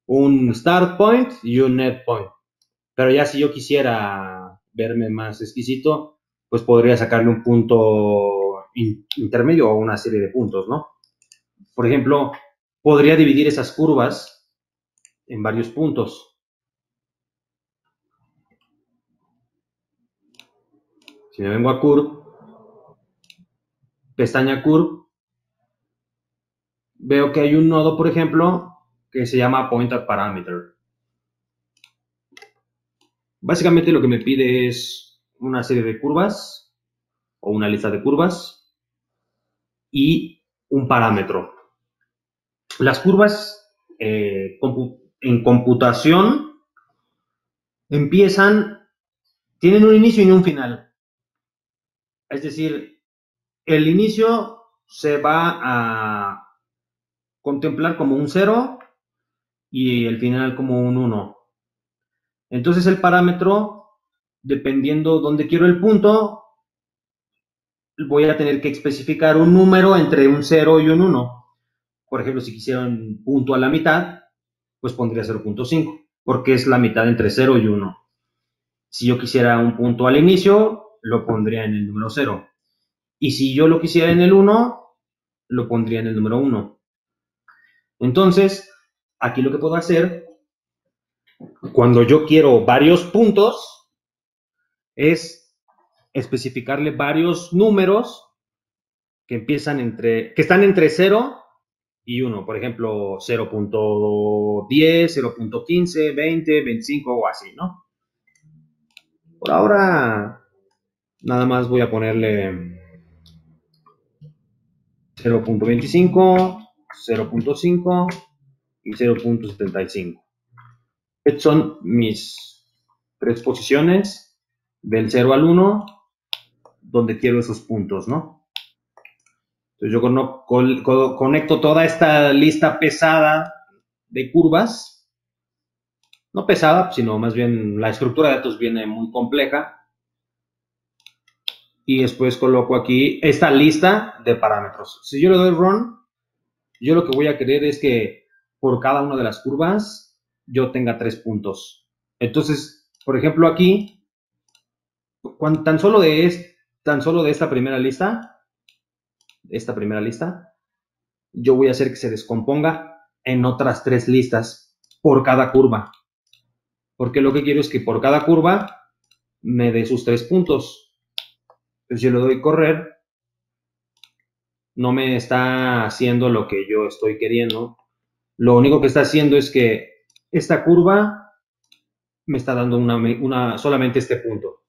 Un start point y un net point. Pero ya si yo quisiera verme más exquisito, pues podría sacarle un punto intermedio o una serie de puntos, ¿no? Por ejemplo, podría dividir esas curvas en varios puntos. Si me vengo a curve, pestaña curve, veo que hay un nodo, por ejemplo, que se llama pointer parameter. Básicamente lo que me pide es una serie de curvas o una lista de curvas y un parámetro. Las curvas en computación tienen un inicio y un final. Es decir, el inicio se va a contemplar como un 0 y el final como un 1. Entonces el parámetro, dependiendo dónde quiero el punto, voy a tener que especificar un número entre un 0 y un 1. Por ejemplo, si quisiera un punto a la mitad, pues pondría 0.5, porque es la mitad entre 0 y 1. Si yo quisiera un punto al inicio, lo pondría en el número 0. Y si yo lo quisiera en el 1, lo pondría en el número 1. Entonces, aquí lo que puedo hacer, cuando yo quiero varios puntos, es especificarle varios números que están entre 0 y 1. Por ejemplo, 0.10, 0.15, 20, 25 o así, ¿no? Por ahora, nada más voy a ponerle 0.25, 0.5 y 0.75. Estas son mis tres posiciones del 0 al 1 donde quiero esos puntos, ¿no? Entonces yo conecto toda esta lista pesada de curvas, no pesada, sino más bien la estructura de datos viene muy compleja, y después coloco aquí esta lista de parámetros. Si yo le doy Run, yo lo que voy a querer es que por cada una de las curvas yo tenga 3 puntos. Entonces, por ejemplo, aquí, tan solo de esta primera lista, yo voy a hacer que se descomponga en otras 3 listas por cada curva. Porque lo que quiero es que por cada curva me dé sus 3 puntos. Entonces yo le doy correr, no me está haciendo lo que yo estoy queriendo. Lo único que está haciendo es que esta curva me está dando solamente este punto.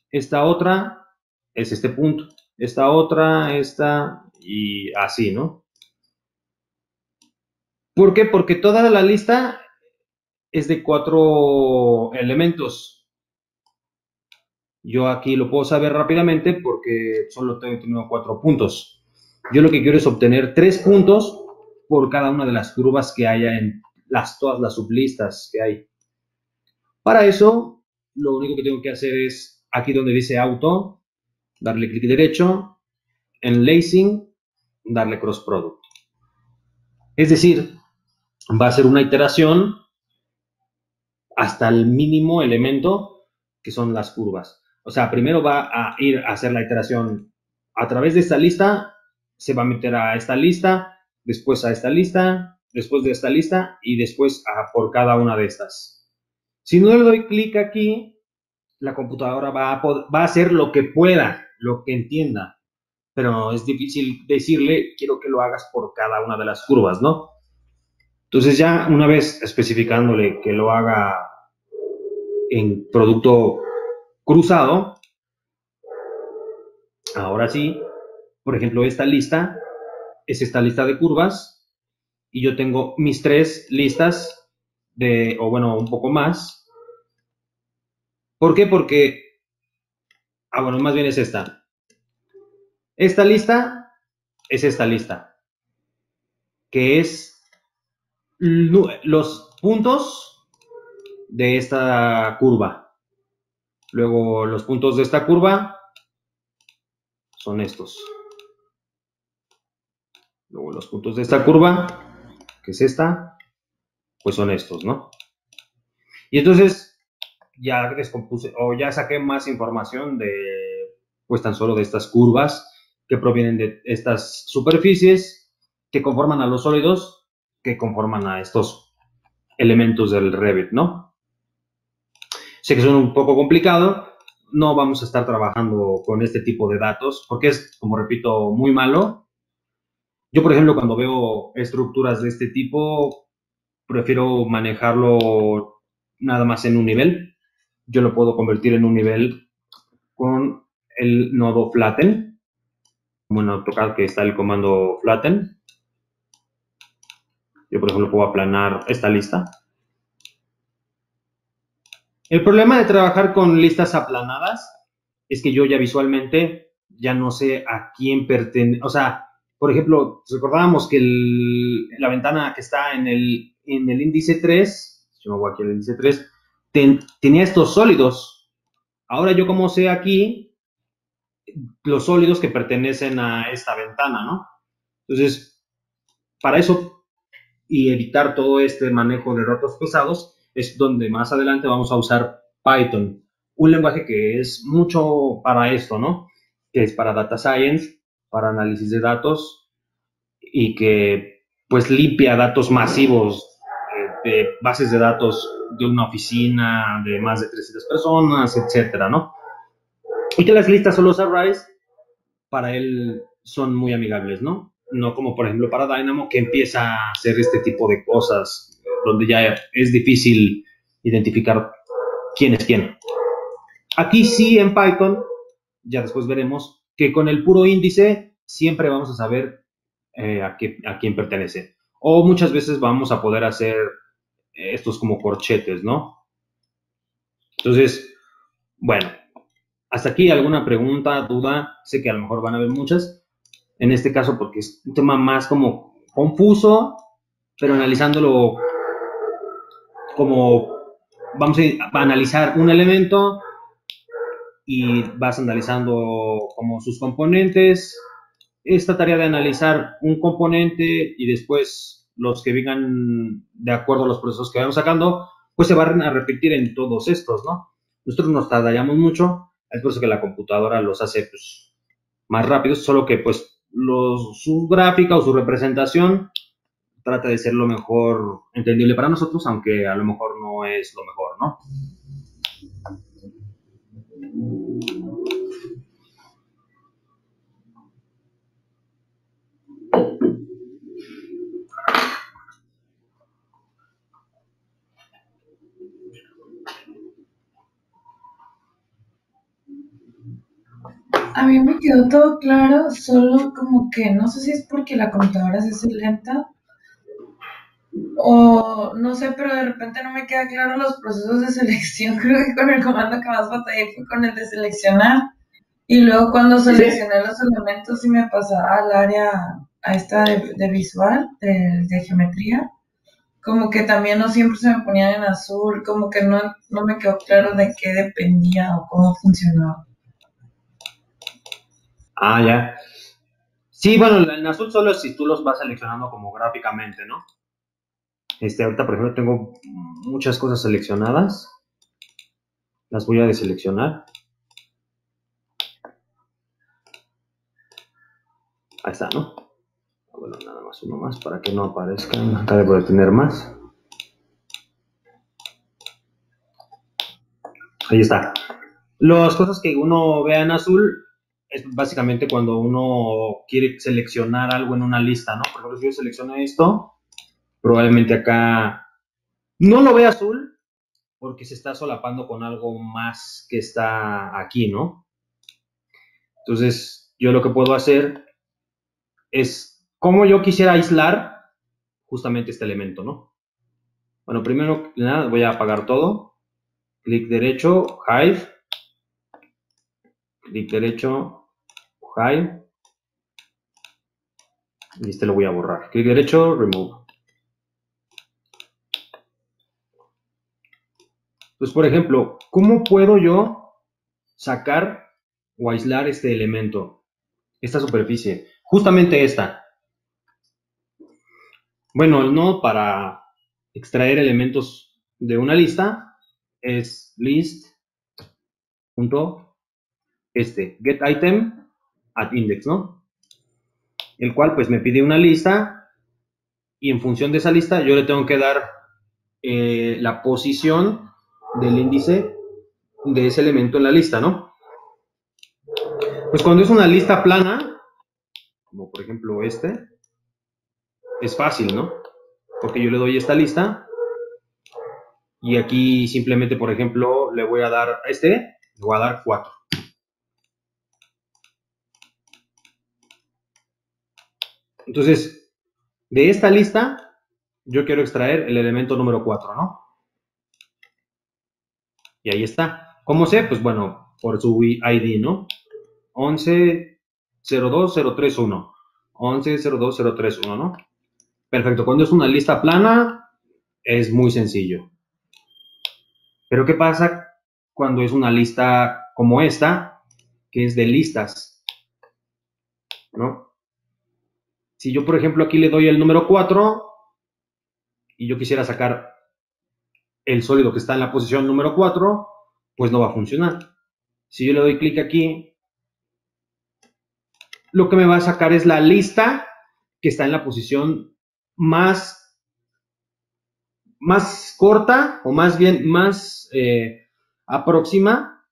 Esta otra es este punto. Esta otra, esta y así, ¿no? ¿Por qué? Porque toda la lista es de 4 elementos. Yo aquí lo puedo saber rápidamente porque solo tengo 4 puntos. Yo lo que quiero es obtener 3 puntos por cada una de las curvas que haya en todas las sublistas que hay. Para eso, lo único que tengo que hacer es, aquí donde dice auto, darle clic derecho, en lacing, darle cross product. Es decir, va a ser una iteración hasta el mínimo elemento que son las curvas. O sea, primero va a ir a hacer la iteración a través de esta lista, se va a meter a esta lista, después a esta lista, después de esta lista y después por cada una de estas. Si no le doy clic aquí, la computadora va a hacer lo que pueda, lo que entienda, pero es difícil decirle, quiero que lo hagas por cada una de las curvas, ¿no? Entonces ya una vez especificándole que lo haga en producto cruzado, ahora sí, por ejemplo, esta lista es esta lista de curvas y yo tengo mis 3 listas o bueno, un poco más. ¿Por qué? Porque, bueno, más bien es esta. Esta lista es esta lista, que es los puntos de esta curva. Luego los puntos de esta curva son estos. Luego los puntos de esta curva, que es esta, pues son estos, ¿no? Y entonces ya descompuse o ya saqué más información pues tan solo de estas curvas que provienen de estas superficies que conforman a los sólidos que conforman a estos elementos del Revit, ¿no? Sé que son un poco complicado, no vamos a estar trabajando con este tipo de datos porque es, como repito, muy malo. Yo, por ejemplo, cuando veo estructuras de este tipo, prefiero manejarlo nada más en un nivel. Yo lo puedo convertir en un nivel con el nodo flatten. Bueno, AutoCAD que está el comando flatten. Yo, por ejemplo, puedo aplanar esta lista. El problema de trabajar con listas aplanadas es que yo ya visualmente ya no sé a quién pertenece. O sea, por ejemplo, recordábamos que la ventana que está en el índice 3, si yo me voy aquí al índice 3, tenía estos sólidos. Ahora yo como sé aquí los sólidos que pertenecen a esta ventana, ¿no? Entonces, para eso y evitar todo este manejo de datos pesados, es donde más adelante vamos a usar Python, un lenguaje que es mucho para esto, ¿no? Que es para data science, para análisis de datos y que pues limpia datos masivos de bases de datos de una oficina de más de 300 personas, etcétera, ¿no? Y que las listas o los arrays para él son muy amigables, ¿no? No como por ejemplo para Dynamo, que empieza a hacer este tipo de cosas donde ya es difícil identificar quién es quién. Aquí sí en Python, ya después veremos que con el puro índice siempre vamos a saber a quién pertenece. O muchas veces vamos a poder hacer estos como corchetes, ¿no? Entonces, bueno, hasta aquí alguna pregunta, duda, sé que a lo mejor van a haber muchas, en este caso porque es un tema más como confuso, pero analizándolo como vamos a analizar un elemento y vas analizando como sus componentes. Esta tarea de analizar un componente y después los que vengan de acuerdo a los procesos que vamos sacando, pues se van a repetir en todos estos, ¿no? Nosotros nos tardaríamos mucho, es por eso que la computadora los hace pues, más rápidos, solo que pues su gráfica o su representación trata de ser lo mejor entendible para nosotros, aunque a lo mejor no es lo mejor, ¿no? A mí me quedó todo claro, solo como que no sé si es porque la computadora se hace lenta o no sé, pero de repente no me queda claro los procesos de selección. Creo que con el comando que más batallé fue con el de seleccionar. Y luego cuando seleccioné los elementos y me pasaba al área, a esta de visual, de geometría, como que también no siempre se me ponían en azul, como que no me quedó claro de qué dependía o cómo funcionaba. Ah, ya. Sí, bueno, en azul solo es si tú los vas seleccionando como gráficamente, ¿no? Ahorita, por ejemplo, tengo muchas cosas seleccionadas. Las voy a deseleccionar. Ahí está, ¿no? Bueno, nada más uno más para que no aparezcan. Acá debo de tener más. Ahí está. Las cosas que uno vea en azul es básicamente cuando uno quiere seleccionar algo en una lista, ¿no? Por ejemplo, si yo selecciono esto, probablemente acá no lo vea azul porque se está solapando con algo más que está aquí, ¿no? Entonces, yo lo que puedo hacer es, como yo quisiera aislar justamente este elemento, ¿no? Bueno, primero que nada voy a apagar todo. Clic derecho, hide. Clic derecho, hide. Y lo voy a borrar. Clic derecho, remove. Pues, por ejemplo, ¿cómo puedo yo sacar o aislar este elemento? Esta superficie. Justamente esta. Bueno, el nodo para extraer elementos de una lista es get item at index, ¿no? El cual pues me pide una lista y en función de esa lista yo le tengo que dar la posición del índice de ese elemento en la lista, ¿no? Pues cuando es una lista plana, como por ejemplo es fácil, ¿no? Porque yo le doy esta lista y aquí simplemente, por ejemplo, le voy a dar a le voy a dar 4. Entonces, de esta lista, yo quiero extraer el elemento número 4, ¿no? Y ahí está. ¿Cómo sé? Pues bueno, por su ID, ¿no? 11-02-031. 11-02-031, ¿no? Perfecto. Cuando es una lista plana, es muy sencillo. Pero ¿qué pasa cuando es una lista como esta, que es de listas, ¿no? Si yo, por ejemplo, aquí le doy el número 4 y yo quisiera sacar el sólido que está en la posición número 4, pues no va a funcionar. Si yo le doy clic aquí, lo que me va a sacar es la lista que está en la posición más corta, o más bien más próxima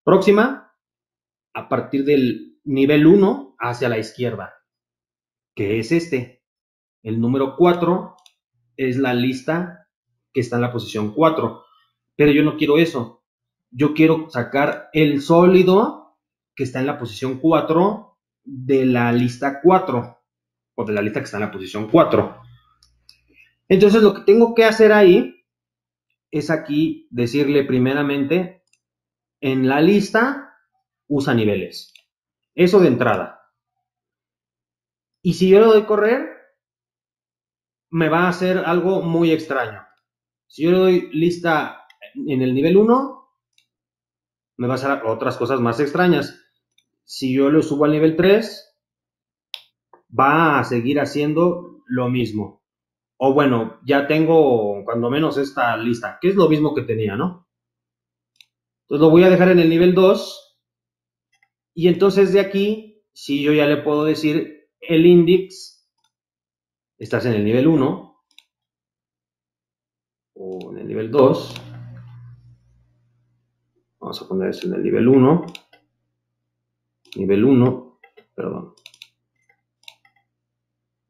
a partir del nivel 1 hacia la izquierda, que es el número 4 es la lista que está en la posición 4, pero yo no quiero eso, yo quiero sacar el sólido que está en la posición 4 de la lista 4. o de la lista que está en la posición 4. Entonces lo que tengo que hacer ahí es aquí decirle primeramente, en la lista usa niveles. Eso de entrada. Y si yo le doy correr, me va a hacer algo muy extraño. Si yo le doy lista en el nivel 1, me va a hacer otras cosas más extrañas. Si yo lo subo al nivel 3, va a seguir haciendo lo mismo. O bueno, ya tengo cuando menos esta lista, que es lo mismo que tenía, ¿no? Entonces lo voy a dejar en el nivel 2. Y entonces de aquí, si yo ya le puedo decir el index, estás en el nivel 1 o en el nivel 2. Vamos a poner esto en el nivel 1. Nivel 1, perdón.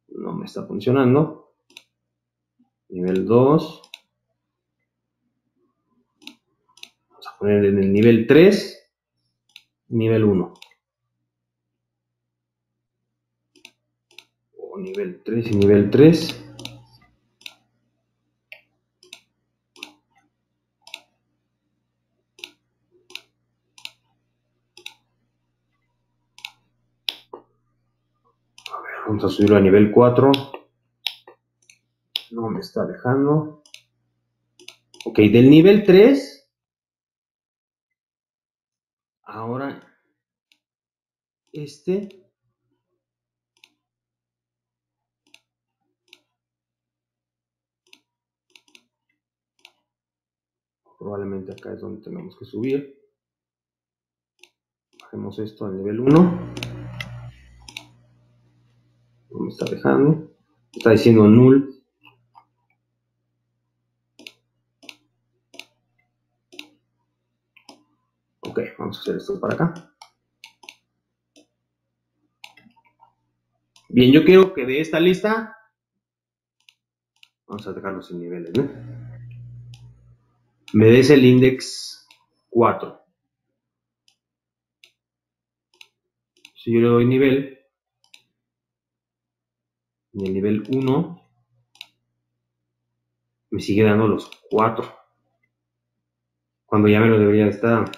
No me está funcionando. Nivel 2. Vamos a poner en el nivel 3. Nivel 1. O nivel 3 y nivel 3. Vamos a subirlo a nivel 4. No me está dejando. Ok, del nivel 3. Ahora probablemente acá es donde tenemos que subir. Bajemos esto al nivel 1. No me está dejando. Está diciendo null. Ok, vamos a hacer esto para acá. Bien, yo quiero que de esta lista, vamos a dejarlo sin niveles, ¿no? Me des el index 4. Si yo le doy nivel, en el nivel 1, me sigue dando los 4. Cuando ya me lo debería estar dando.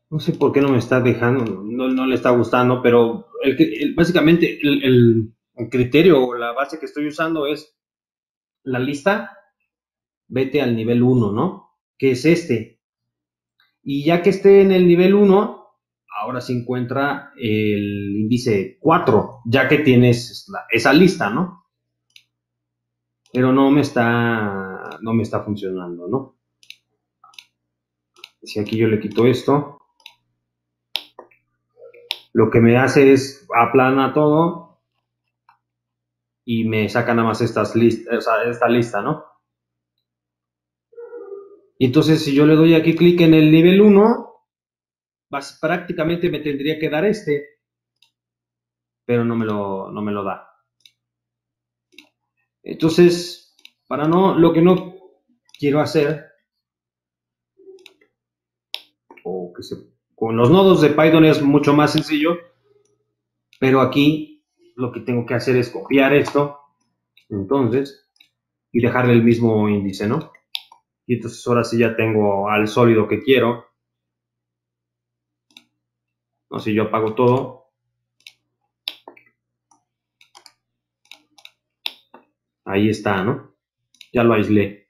No sé por qué no me está dejando, no le está gustando, pero básicamente el criterio o la base que estoy usando es la lista, vete al nivel 1, ¿no? Que es este. Y ya que esté en el nivel 1, ahora se encuentra el índice 4, ya que tienes esa lista, ¿no? Pero no me está funcionando, ¿no? Si aquí yo le quito esto, lo que me hace es aplana todo y me saca nada más estas listas, o sea, esta lista, ¿no? Y entonces si yo le doy aquí clic en el nivel 1, prácticamente me tendría que dar este, pero no me lo da. Entonces, lo que no quiero hacer, con los nodos de Python es mucho más sencillo, pero aquí lo que tengo que hacer es copiar esto, entonces, y dejarle el mismo índice, ¿no? Y entonces ahora sí ya tengo al sólido que quiero. No sé, yo apago todo. Ahí está, ¿no? Ya lo aislé.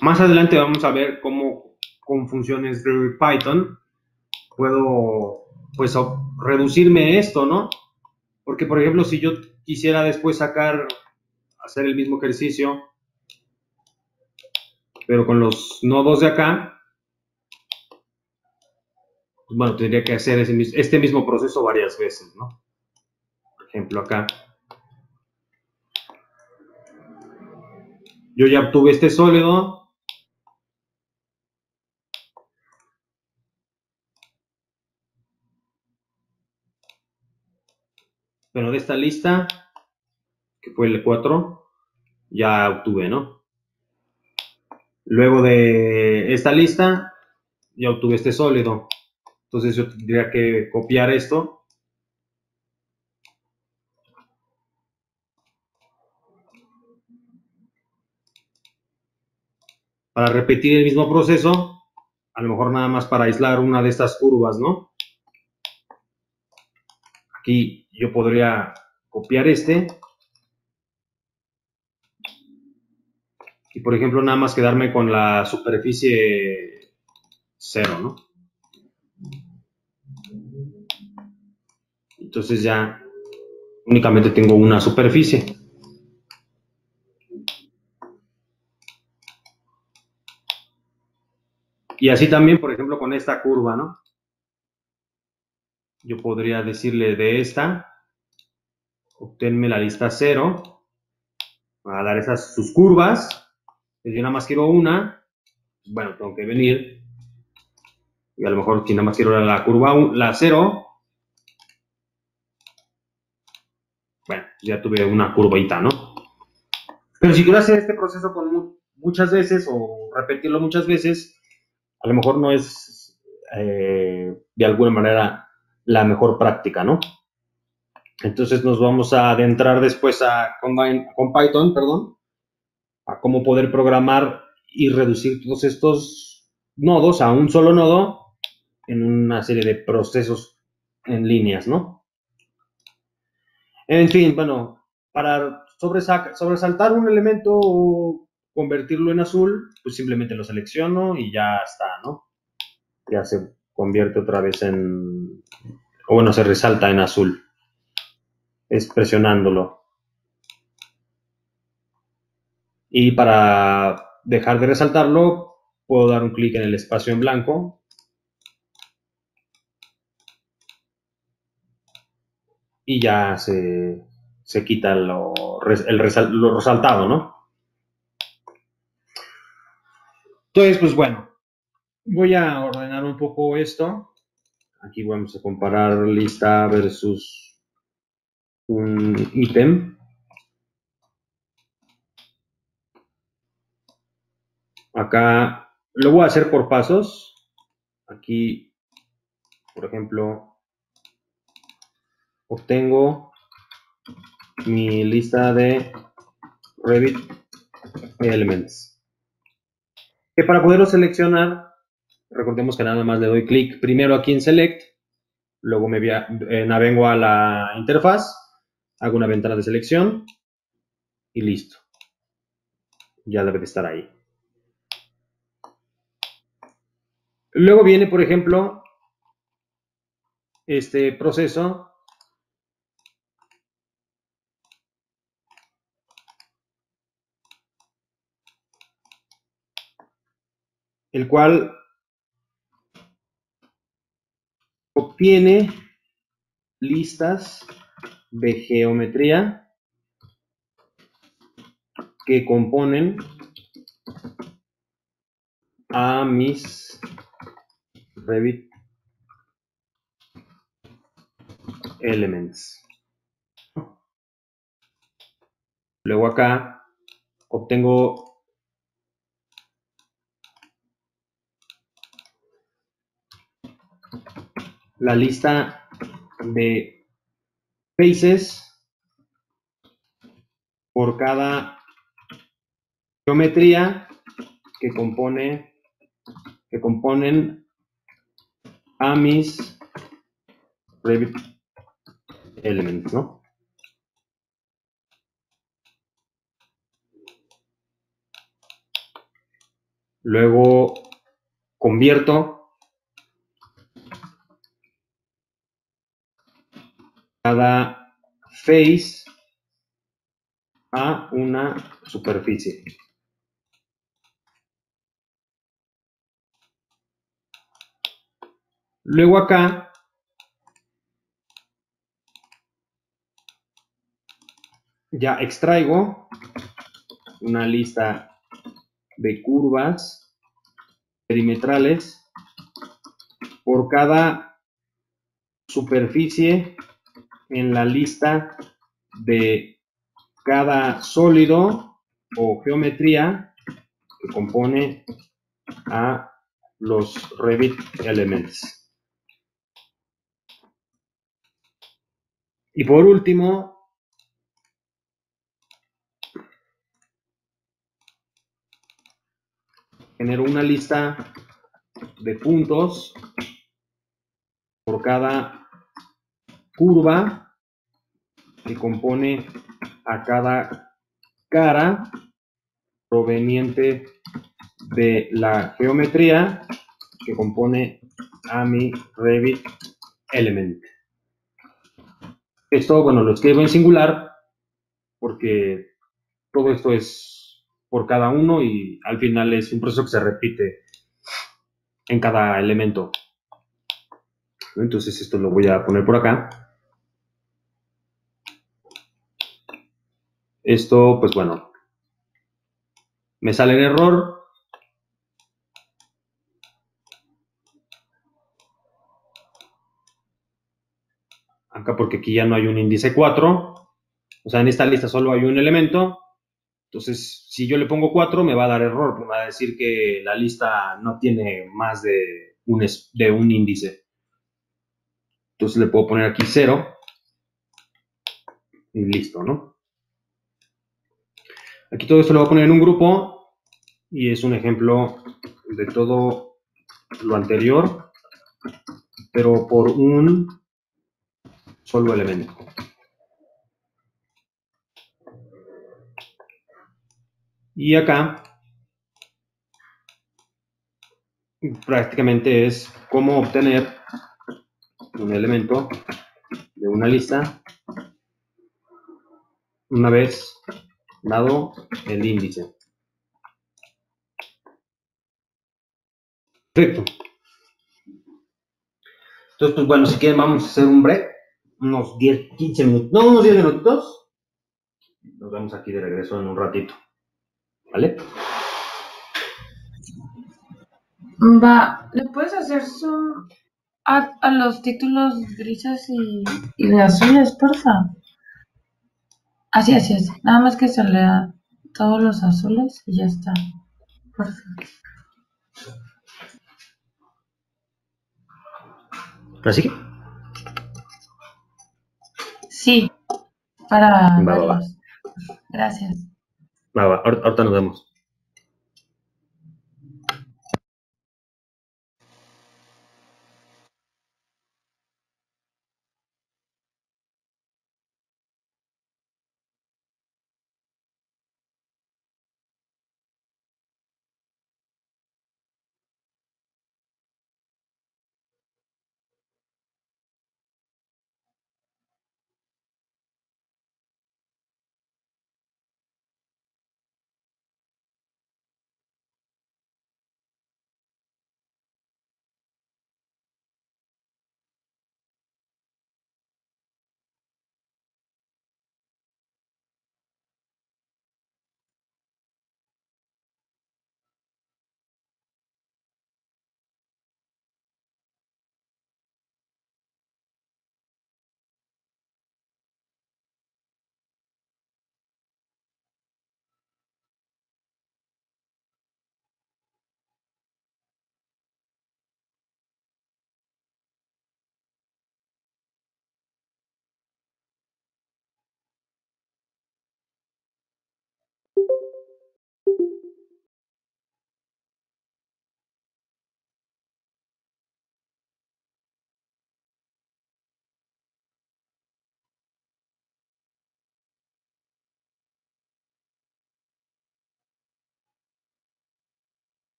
Más adelante vamos a ver cómo con funciones de Python puedo pues reducirme esto, ¿no? Porque por ejemplo si yo quisiera después hacer el mismo ejercicio, pero con los nodos de acá, pues, bueno, tendría que hacer este mismo proceso varias veces, ¿no? Por ejemplo acá, yo ya obtuve este sólido. Bueno, de esta lista, que fue el 4, ya obtuve, ¿no? Luego de esta lista, ya obtuve este sólido. Entonces yo tendría que copiar esto. Para repetir el mismo proceso, a lo mejor nada más para aislar una de estas curvas, ¿no? Aquí yo podría copiar este. Y por ejemplo, nada más quedarme con la superficie 0, ¿no? Entonces ya únicamente tengo una superficie. Y así también, por ejemplo, con esta curva, ¿no? Yo podría decirle de esta, obténme la lista 0, a dar sus curvas. Si yo nada más quiero una, bueno, tengo que venir. Y a lo mejor si nada más quiero la curva, la 0, bueno, ya tuve una curvita, ¿no? Pero si quiero hacer este proceso muchas veces o repetirlo muchas veces, a lo mejor no es de alguna manera la mejor práctica, ¿no? Entonces nos vamos a adentrar después con Python, perdón, a cómo poder programar y reducir todos estos nodos a un solo nodo en una serie de procesos en líneas, ¿no? En fin, bueno, para sobresaltar un elemento o convertirlo en azul, pues simplemente lo selecciono y ya está, ¿no? Ya se convierte otra vez o bueno, se resalta en azul. Es presionándolo. Y para dejar de resaltarlo, puedo dar un clic en el espacio en blanco. Y ya se quita lo resaltado, ¿no? Entonces, pues bueno, voy a ordenar un poco esto. Aquí vamos a comparar lista versus un ítem. Acá lo voy a hacer por pasos. Aquí, por ejemplo, obtengo mi lista de Revit Elements. Que para poderlo seleccionar, recordemos que nada más le doy clic primero aquí en Select, luego navego a la interfaz, hago una ventana de selección y listo. Ya debe de estar ahí. Luego viene, por ejemplo, este proceso el cual obtiene listas de geometría que componen a mis Revit Elements. Luego acá obtengo la lista de faces por cada geometría que componen a mis Revit Elements, ¿no? Luego convierto cada face a una superficie. Luego acá ya extraigo una lista de curvas perimetrales por cada superficie en la lista de cada sólido o geometría que compone a los Revit Elements. Y por último, genero una lista de puntos por cada curva que compone a cada cara proveniente de la geometría que compone a mi Revit Element. Esto, bueno, lo escribo en singular porque todo esto es por cada uno y al final es un proceso que se repite en cada elemento. Entonces esto lo voy a poner por acá. Esto, pues bueno, me sale el error. Acá porque aquí ya no hay un índice 4. O sea, en esta lista solo hay un elemento. Entonces, si yo le pongo 4, me va a dar error. Me va a decir que la lista no tiene más de un índice. Entonces le puedo poner aquí 0. Y listo, ¿no? Aquí todo esto lo voy a poner en un grupo. Y es un ejemplo de todo lo anterior, pero por un solo elemento. Y acá prácticamente es cómo obtener un elemento de una lista una vez dado el índice. Perfecto. Entonces, pues bueno, si quieren vamos a hacer un break, unos 10, 15 minutos, no, unos 10 minutitos. Nos vemos aquí de regreso en un ratito. ¿Vale? Va, ¿le puedes hacer zoom a los títulos grises y de azules, porfa? Así, así es. Nada más que se lea todos los azules y ya está. Porfa. Así que, Sí, para va. verlos. Gracias. Va. Ahorita nos vemos.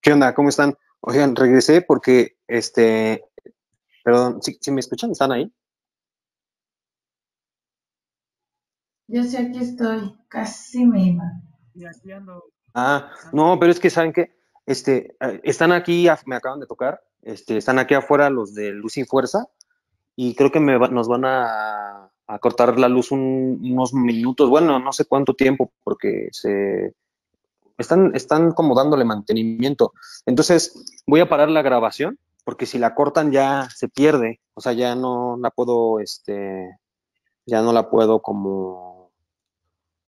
¿Qué onda? ¿Cómo están? Oigan, regresé porque, perdón, ¿sí me escuchan? ¿Están ahí? Yo sí aquí estoy, casi me iba. Y aquí ando. No, pero es que, ¿saben qué? Están aquí, me acaban de tocar, están aquí afuera los de Luz Sin Fuerza y creo que nos van a cortar la luz unos minutos, bueno, no sé cuánto tiempo, porque están como dándole mantenimiento. Entonces, voy a parar la grabación, porque si la cortan ya se pierde, o sea, ya no la puedo, ya no la puedo como